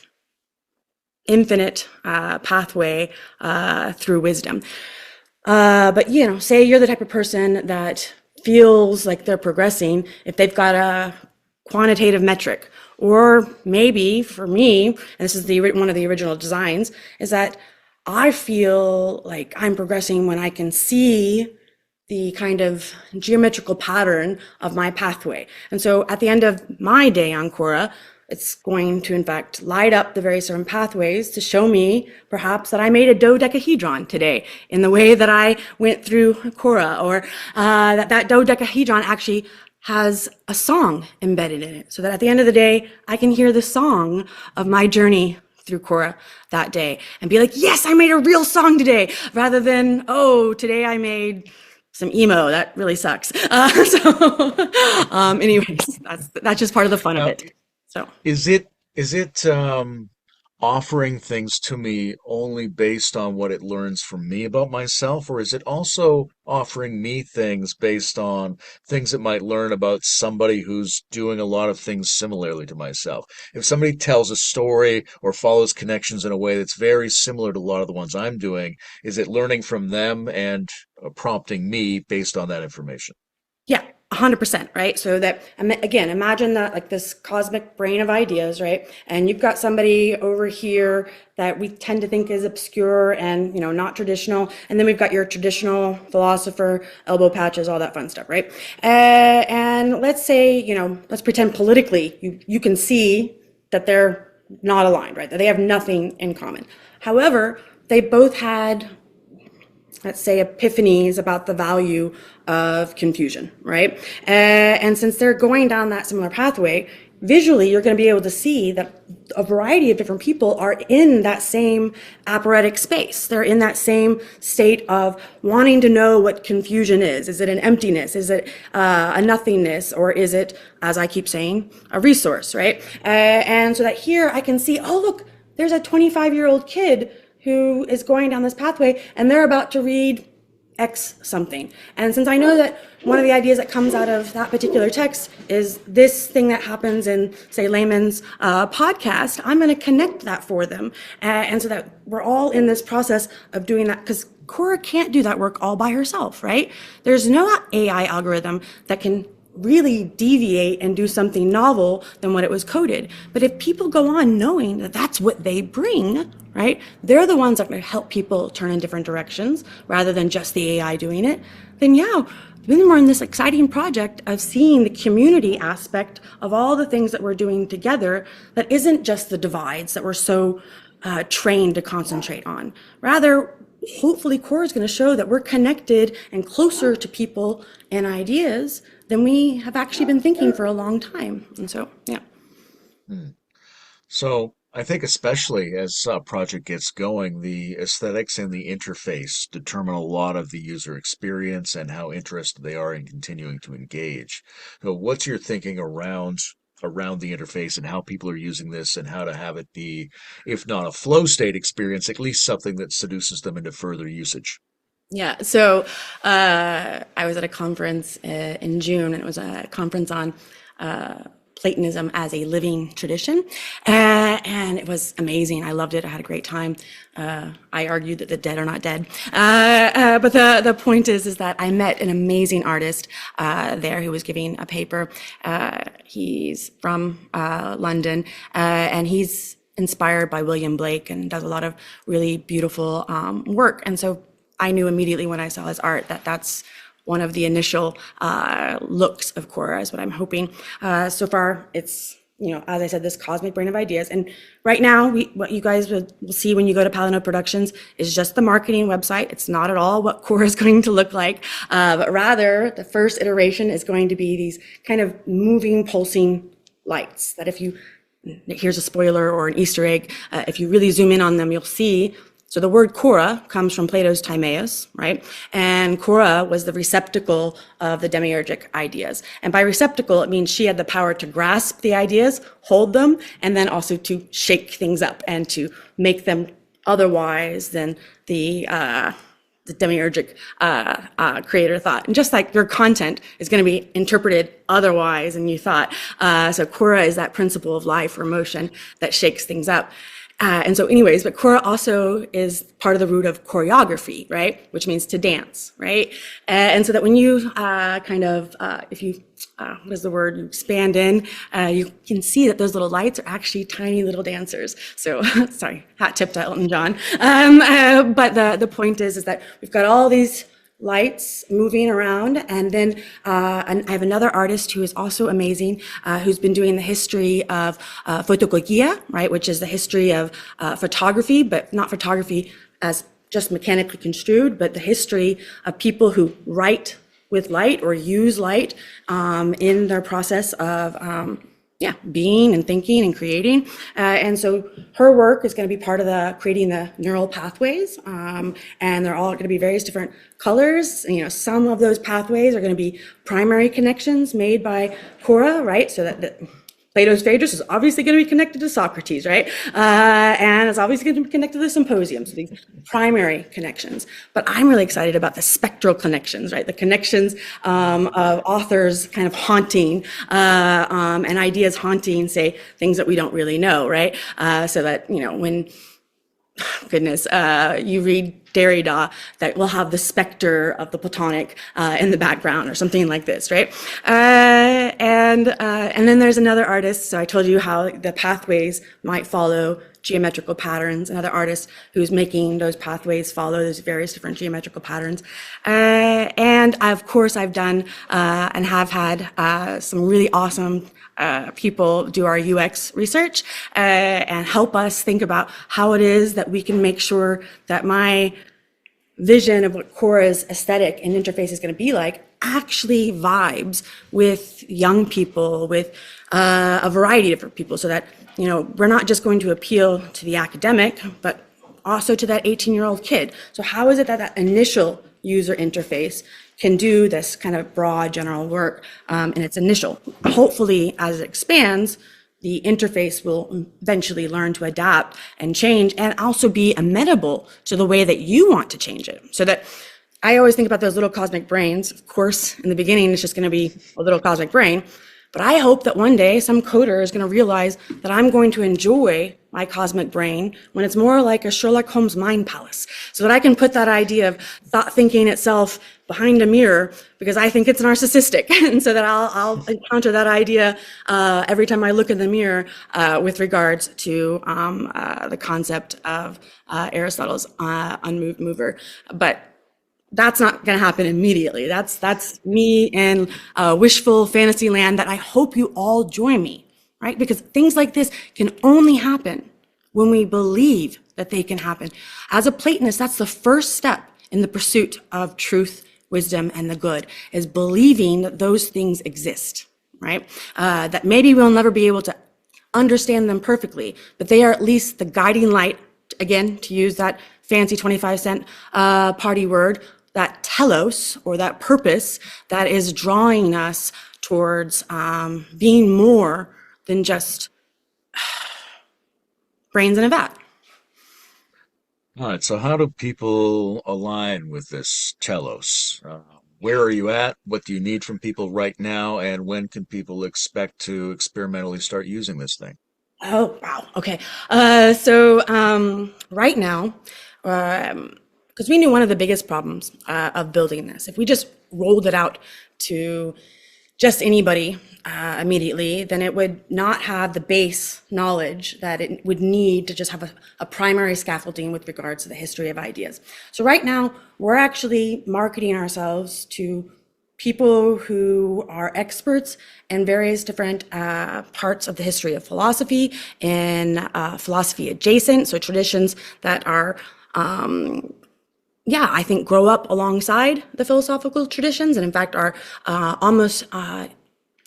infinite pathway through wisdom. But say you're the type of person that feels like they're progressing if they've got a quantitative metric, or maybe for me, and this is one of the original designs, is that I feel like I'm progressing when I can see the kind of geometrical pattern of my pathway. And so at the end of my day on Khora, it's going to, in fact, light up the various different pathways to show me, perhaps, that I made a dodecahedron today in the way that I went through Khora, or that dodecahedron actually has a song embedded in it, so that at the end of the day, I can hear the song of my journey through Khora that day and be like, yes, I made a real song today, rather than, oh, today I made some emo, that really sucks. Anyways, that's just part of the fun of it. So Is it offering things to me only based on what it learns from me about myself, or is it also offering me things based on things it might learn about somebody who's doing a lot of things similarly to myself? If somebody tells a story or follows connections in a way that's very similar to a lot of the ones I'm doing, is it learning from them and prompting me based on that information? yeah, 100%, right? So that, again, imagine that, like, this cosmic brain of ideas, right? And you've got somebody over here that we tend to think is obscure and, not traditional. And then we've got your traditional philosopher, elbow patches, all that fun stuff, right? And let's say, let's pretend politically you can see that they're not aligned, right? That they have nothing in common. However, they both had, let's say, epiphanies about the value of confusion, right? And since they're going down that similar pathway, visually, you're going to be able to see that a variety of different people are in that same apparatic space. They're in that same state of wanting to know what confusion is. Is it an emptiness? Is it a nothingness? Or is it, as I keep saying, a resource, right? And so that here I can see, oh, look, there's a 25-year-old kid who is going down this pathway and they're about to read X something. And since I know that one of the ideas that comes out of that particular text is this thing that happens in, say, Layman's podcast, I'm going to connect that for them. And so that we're all in this process of doing that, because Khora can't do that work all by herself, right? There's no AI algorithm that can really deviate and do something novel than what it was coded. But if people go on knowing that that's what they bring, right, they're the ones that are going to help people turn in different directions rather than just the AI doing it, then yeah, then we're in this exciting project of seeing the community aspect of all the things that we're doing together that isn't just the divides that we're so trained to concentrate on. Rather, hopefully Khora is going to show that we're connected and closer to people and ideas than we have actually been thinking for a long time. And so, yeah. So I think especially as a project gets going, the aesthetics and the interface determine a lot of the user experience and how interested they are in continuing to engage. So what's your thinking around the interface and how people are using this and how to have it be, if not a flow state experience, at least something that seduces them into further usage? Yeah, so I was at a conference in June, and it was a conference on Platonism as a living tradition, and it was amazing. I loved it. I had a great time. I argued that the dead are not dead, but the point is that I met an amazing artist there who was giving a paper. He's from London, and he's inspired by William Blake and does a lot of really beautiful work. And so I knew immediately when I saw his art that that's one of the initial looks of Khora, is what I'm hoping. So far, it's, as I said, this cosmic brain of ideas. And right now, what you guys will see when you go to Palinode Productions is just the marketing website. It's not at all what Khora is going to look like, but rather the first iteration is going to be these kind of moving, pulsing lights that here's a spoiler or an Easter egg, if you really zoom in on them, you'll see. So the word Khora comes from Plato's Timaeus, right? And Khora was the receptacle of the demiurgic ideas. And by receptacle, it means she had the power to grasp the ideas, hold them, and then also to shake things up and to make them otherwise than the demiurgic creator thought. And just like your content is going to be interpreted otherwise than you thought. So Khora is that principle of life or motion that shakes things up. And so anyways, but Khora also is part of the root of choreography, right? Which means to dance, right? And so that when you if you, what is the word, you expand in, you can see that those little lights are actually tiny little dancers. So, sorry, hat tip to Elton John. But the point is that we've got all these lights moving around, and then and I have another artist who is also amazing, who's been doing the history of photocogia, right, which is the history of photography, but not photography as just mechanically construed, but the history of people who write with light or use light in their process of being and thinking and creating. And so her work is going to be part of creating the neural pathways. And they're all going to be various different colors. Some of those pathways are going to be primary connections made by Khora, right? So that Plato's Phaedrus is obviously going to be connected to Socrates, right? And it's obviously going to be connected to the symposium, so these primary connections. But I'm really excited about the spectral connections, right? The connections of authors kind of haunting and ideas haunting, say, things that we don't really know, right? So that, when you read Derrida, that will have the specter of the Platonic in the background or something like this, right? And then there's another artist. So I told you how the pathways might follow geometrical patterns. Another artist who's making those pathways follow those various different geometrical patterns. And of course, I've done and have had some really awesome people do our UX research and help us think about how it is that we can make sure that my vision of what Khora's aesthetic and interface is going to be like actually vibes with young people, with a variety of different people, so that, we're not just going to appeal to the academic, but also to that 18-year-old kid. So how is it that initial user interface can do this kind of broad general work in its initial? Hopefully, as it expands, the interface will eventually learn to adapt and change and also be amenable to the way that you want to change it. So that I always think about those little cosmic brains. Of course, in the beginning, it's just going to be a little cosmic brain. But I hope that one day some coder is going to realize that I'm going to enjoy my cosmic brain when it's more like a Sherlock Holmes mind palace, so that I can put that idea of thought thinking itself behind a mirror because I think it's narcissistic. And so that I'll encounter that idea every time I look in the mirror with regards to the concept of Aristotle's unmoved mover. But that's not going to happen immediately. That's me in wishful fantasy land that I hope you all join me, right? Because things like this can only happen when we believe that they can happen. As a Platonist, that's the first step in the pursuit of truth, wisdom, and the good, is believing that those things exist, right? That maybe we'll never be able to understand them perfectly, but they are at least the guiding light, again, to use that fancy 25-cent party word, that telos, or that purpose that is drawing us towards being more than just brains in a vat. All right, so how do people align with this telos? Where are you at? What do you need from people right now? And when can people expect to experimentally start using this thing? Oh, wow. Okay. So right now, because we knew one of the biggest problems of building this, if we just rolled it out to just anybody immediately, then it would not have the base knowledge that it would need to just have a primary scaffolding with regards to the history of ideas. So right now, we're actually marketing ourselves to people who are experts in various different parts of the history of philosophy and philosophy adjacent, so traditions that are I think grow up alongside the philosophical traditions, and in fact are almost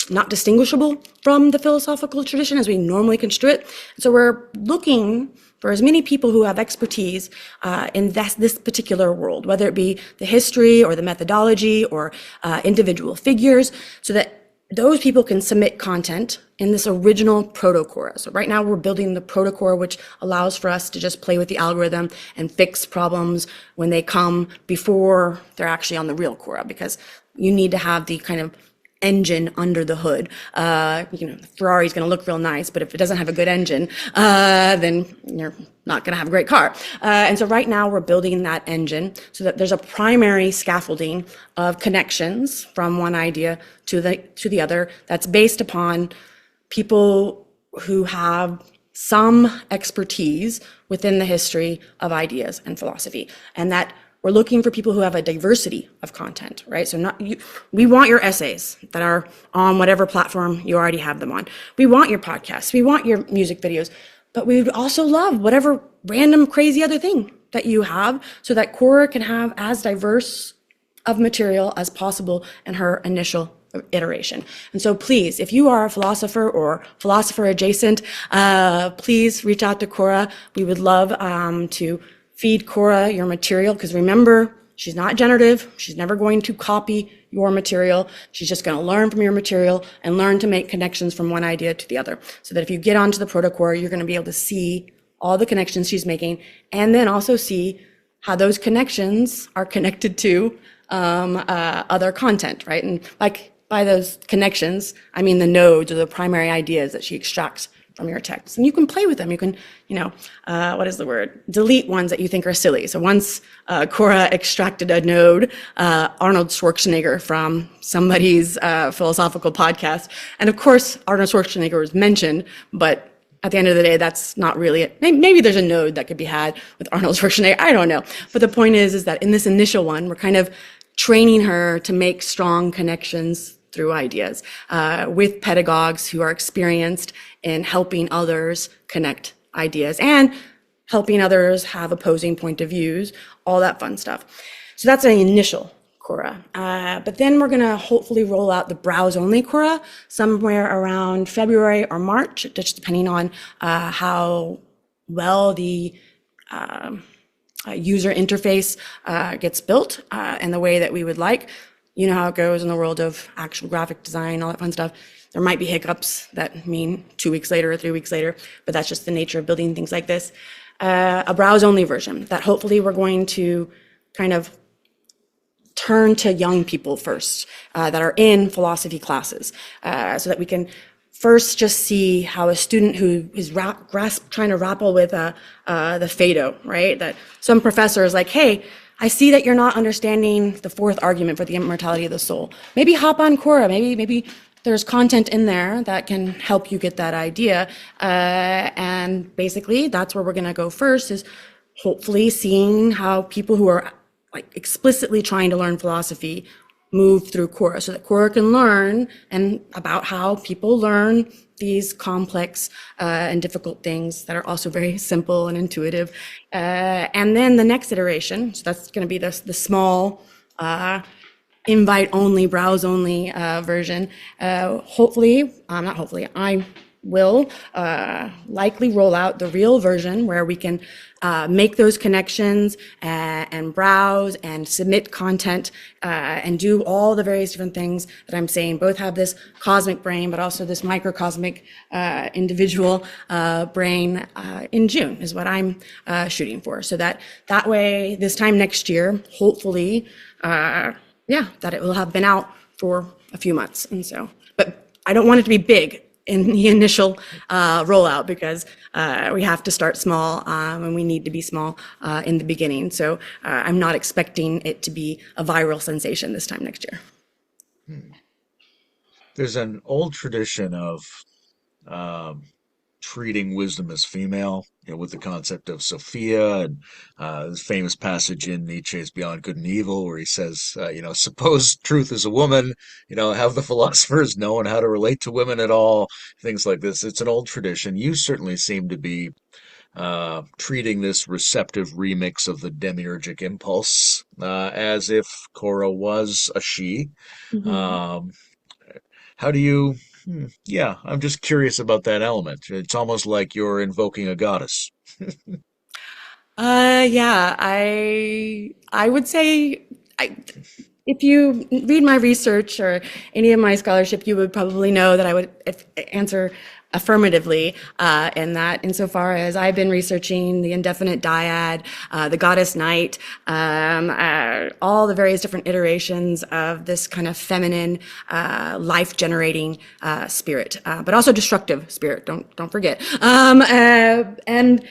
not distinguishable from the philosophical tradition as we normally construe it. So we're looking for as many people who have expertise in this particular world, whether it be the history or the methodology or individual figures, so that those people can submit content in this original proto-Khora. So right now we're building the proto-Khora, which allows for us to just play with the algorithm and fix problems when they come before they're actually on the real Khora, because you need to have the kind of engine under the hood. The Ferrari's going to look real nice, but if it doesn't have a good engine, then you're not going to have a great car. And so right now we're building that engine so that there's a primary scaffolding of connections from one idea to the other that's based upon people who have some expertise within the history of ideas and philosophy, and that we're looking for people who have a diversity of content, right? So we want your essays that are on whatever platform you already have them on. We want your podcasts. We want your music videos. But we would also love whatever random crazy other thing that you have, so that Khora can have as diverse of material as possible in her initial iteration. And so please, if you are a philosopher or philosopher adjacent, please reach out to Khora. We would love to feed Khora your material, because remember, she's not generative. She's never going to copy your material. She's just going to learn from your material and learn to make connections from one idea to the other, so that if you get onto the proto-Khora, you're going to be able to see all the connections she's making, and then also see how those connections are connected to other content, right? And by those connections, I mean the nodes or the primary ideas that she extracts from your text. And you can play with them. You can, delete ones that you think are silly. So once Khora extracted a node, Arnold Schwarzenegger, from somebody's philosophical podcast. And of course, Arnold Schwarzenegger was mentioned, but at the end of the day, that's not really it. Maybe there's a node that could be had with Arnold Schwarzenegger. I don't know. But the point is that in this initial one, we're kind of training her to make strong connections through ideas with pedagogues who are experienced in helping others connect ideas and helping others have opposing point of views, all that fun stuff. So that's an initial Khora. But then we're going to hopefully roll out the browse-only Khora somewhere around February or March, just depending on how well the user interface gets built in the way that we would like. you know how it goes in the world of actual graphic design, all that fun stuff. There might be hiccups that mean 2 weeks later or 3 weeks later, but that's just the nature of building things like this. A browse-only version that hopefully we're going to kind of turn to young people first that are in philosophy classes, so that we can first just see how a student who is trying to grapple with the Phaedo, right? That some professor is like, hey, I see that you're not understanding the fourth argument for the immortality of the soul. Maybe hop on Khora. Maybe there's content in there that can help you get that idea. And basically, that's where we're going to go first, is hopefully seeing how people who are like explicitly trying to learn philosophy move through Khora, so that Khora can learn and about how people learn these complex and difficult things that are also very simple and intuitive. And then the next iteration, so that's going to be the small invite-only, browse-only version. I will likely roll out the real version where we can make those connections and browse and submit content and do all the various different things that I'm saying. Both have this cosmic brain, but also this microcosmic individual brain in June is what I'm shooting for. So that way, this time next year, hopefully, that it will have been out for a few months. And so, but I don't want it to be big in the initial rollout, because we have to start small and we need to be small in the beginning. So I'm not expecting it to be a viral sensation this time next year. There's an old tradition of um, treating wisdom as female, with the concept of Sophia, and this famous passage in Nietzsche's Beyond Good and Evil where he says, suppose truth is a woman, have the philosophers known how to relate to women at all, things like this. It's an old tradition. You certainly seem to be treating this receptive remix of the demiurgic impulse as if Khora was a she. Mm-hmm. Um, how do you? Yeah, I'm just curious about that element. It's almost like you're invoking a goddess. Yeah, I would say I, if you read my research or any of my scholarship, you would probably know that I would answer affirmatively in that, insofar as I've been researching the indefinite dyad, the goddess night, all the various different iterations of this kind of feminine, life-generating spirit, but also destructive spirit. Don't forget. And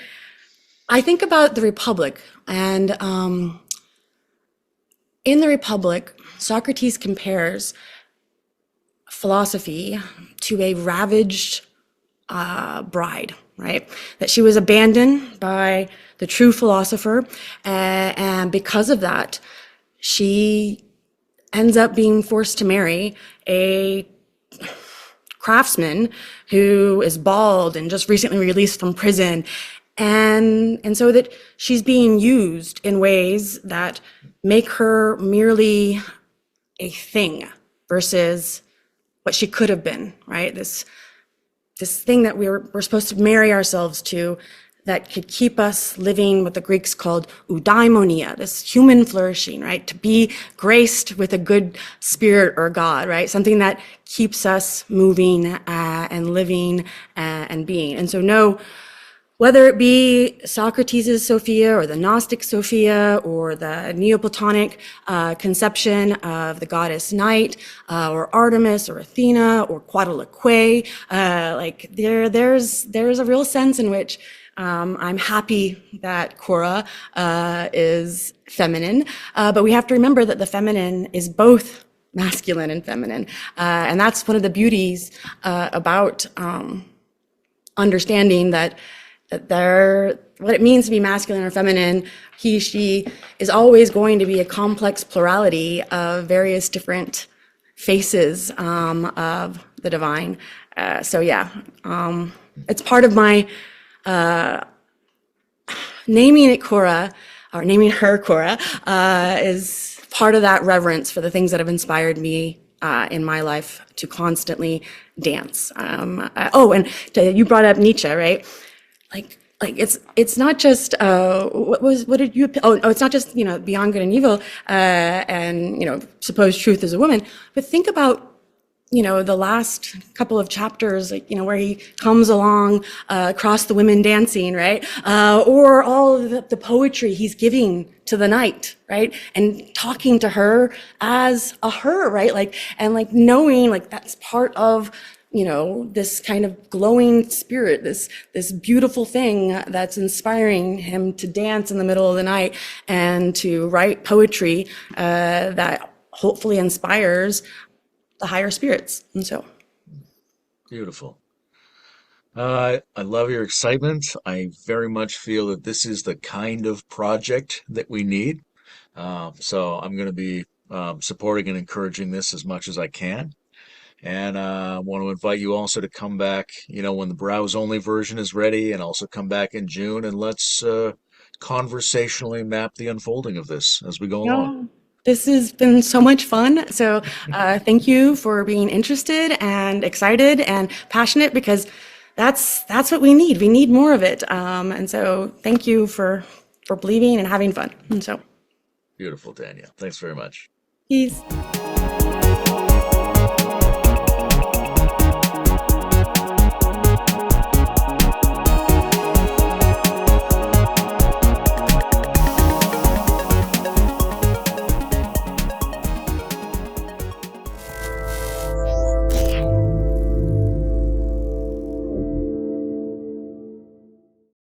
I think about the Republic, and in the Republic, Socrates compares philosophy to a ravaged bride, right? That she was abandoned by the true philosopher, and because of that, she ends up being forced to marry a craftsman who is bald and just recently released from prison. And so that she's being used in ways that make her merely a thing versus what she could have been, right? This thing that we're supposed to marry ourselves to, that could keep us living what the Greeks called eudaimonia, this human flourishing, right? To be graced with a good spirit or God, right? Something that keeps us moving and living and being. And so no, whether it be Socrates' Sophia or the Gnostic Sophia or the Neoplatonic conception of the goddess night, or Artemis or Athena or Quadriloque, there's a real sense in which I'm happy that Khora is feminine, but we have to remember that the feminine is both masculine and feminine, and that's one of the beauties about understanding that what it means to be masculine or feminine, he, she, is always going to be a complex plurality of various different faces of the divine. It's part of my naming it Khora, or naming her Khora, is part of that reverence for the things that have inspired me in my life to constantly dance. You brought up Nietzsche, right? Like like it's not just what did you it's not just beyond good and evil and supposed truth as a woman, but think about the last couple of chapters, like, where he comes along across the women dancing, right? Or all of the poetry he's giving to the night, right? And talking to her as a her, right? Like, and like knowing like that's part of, this kind of glowing spirit, this beautiful thing that's inspiring him to dance in the middle of the night and to write poetry that hopefully inspires the higher spirits. And so, Beautiful. I love your excitement. I very much feel that this is the kind of project that we need. So I'm going to be supporting and encouraging this as much as I can. And want to invite you also to come back, when the browse only version is ready, and also come back in June, and let's conversationally map the unfolding of this as we go along. yeah, this has been so much fun. So, thank you for being interested and excited and passionate, because that's what we need. We need more of it. And so, thank you for believing and having fun. And so, Beautiful, Danielle. Thanks very much. peace.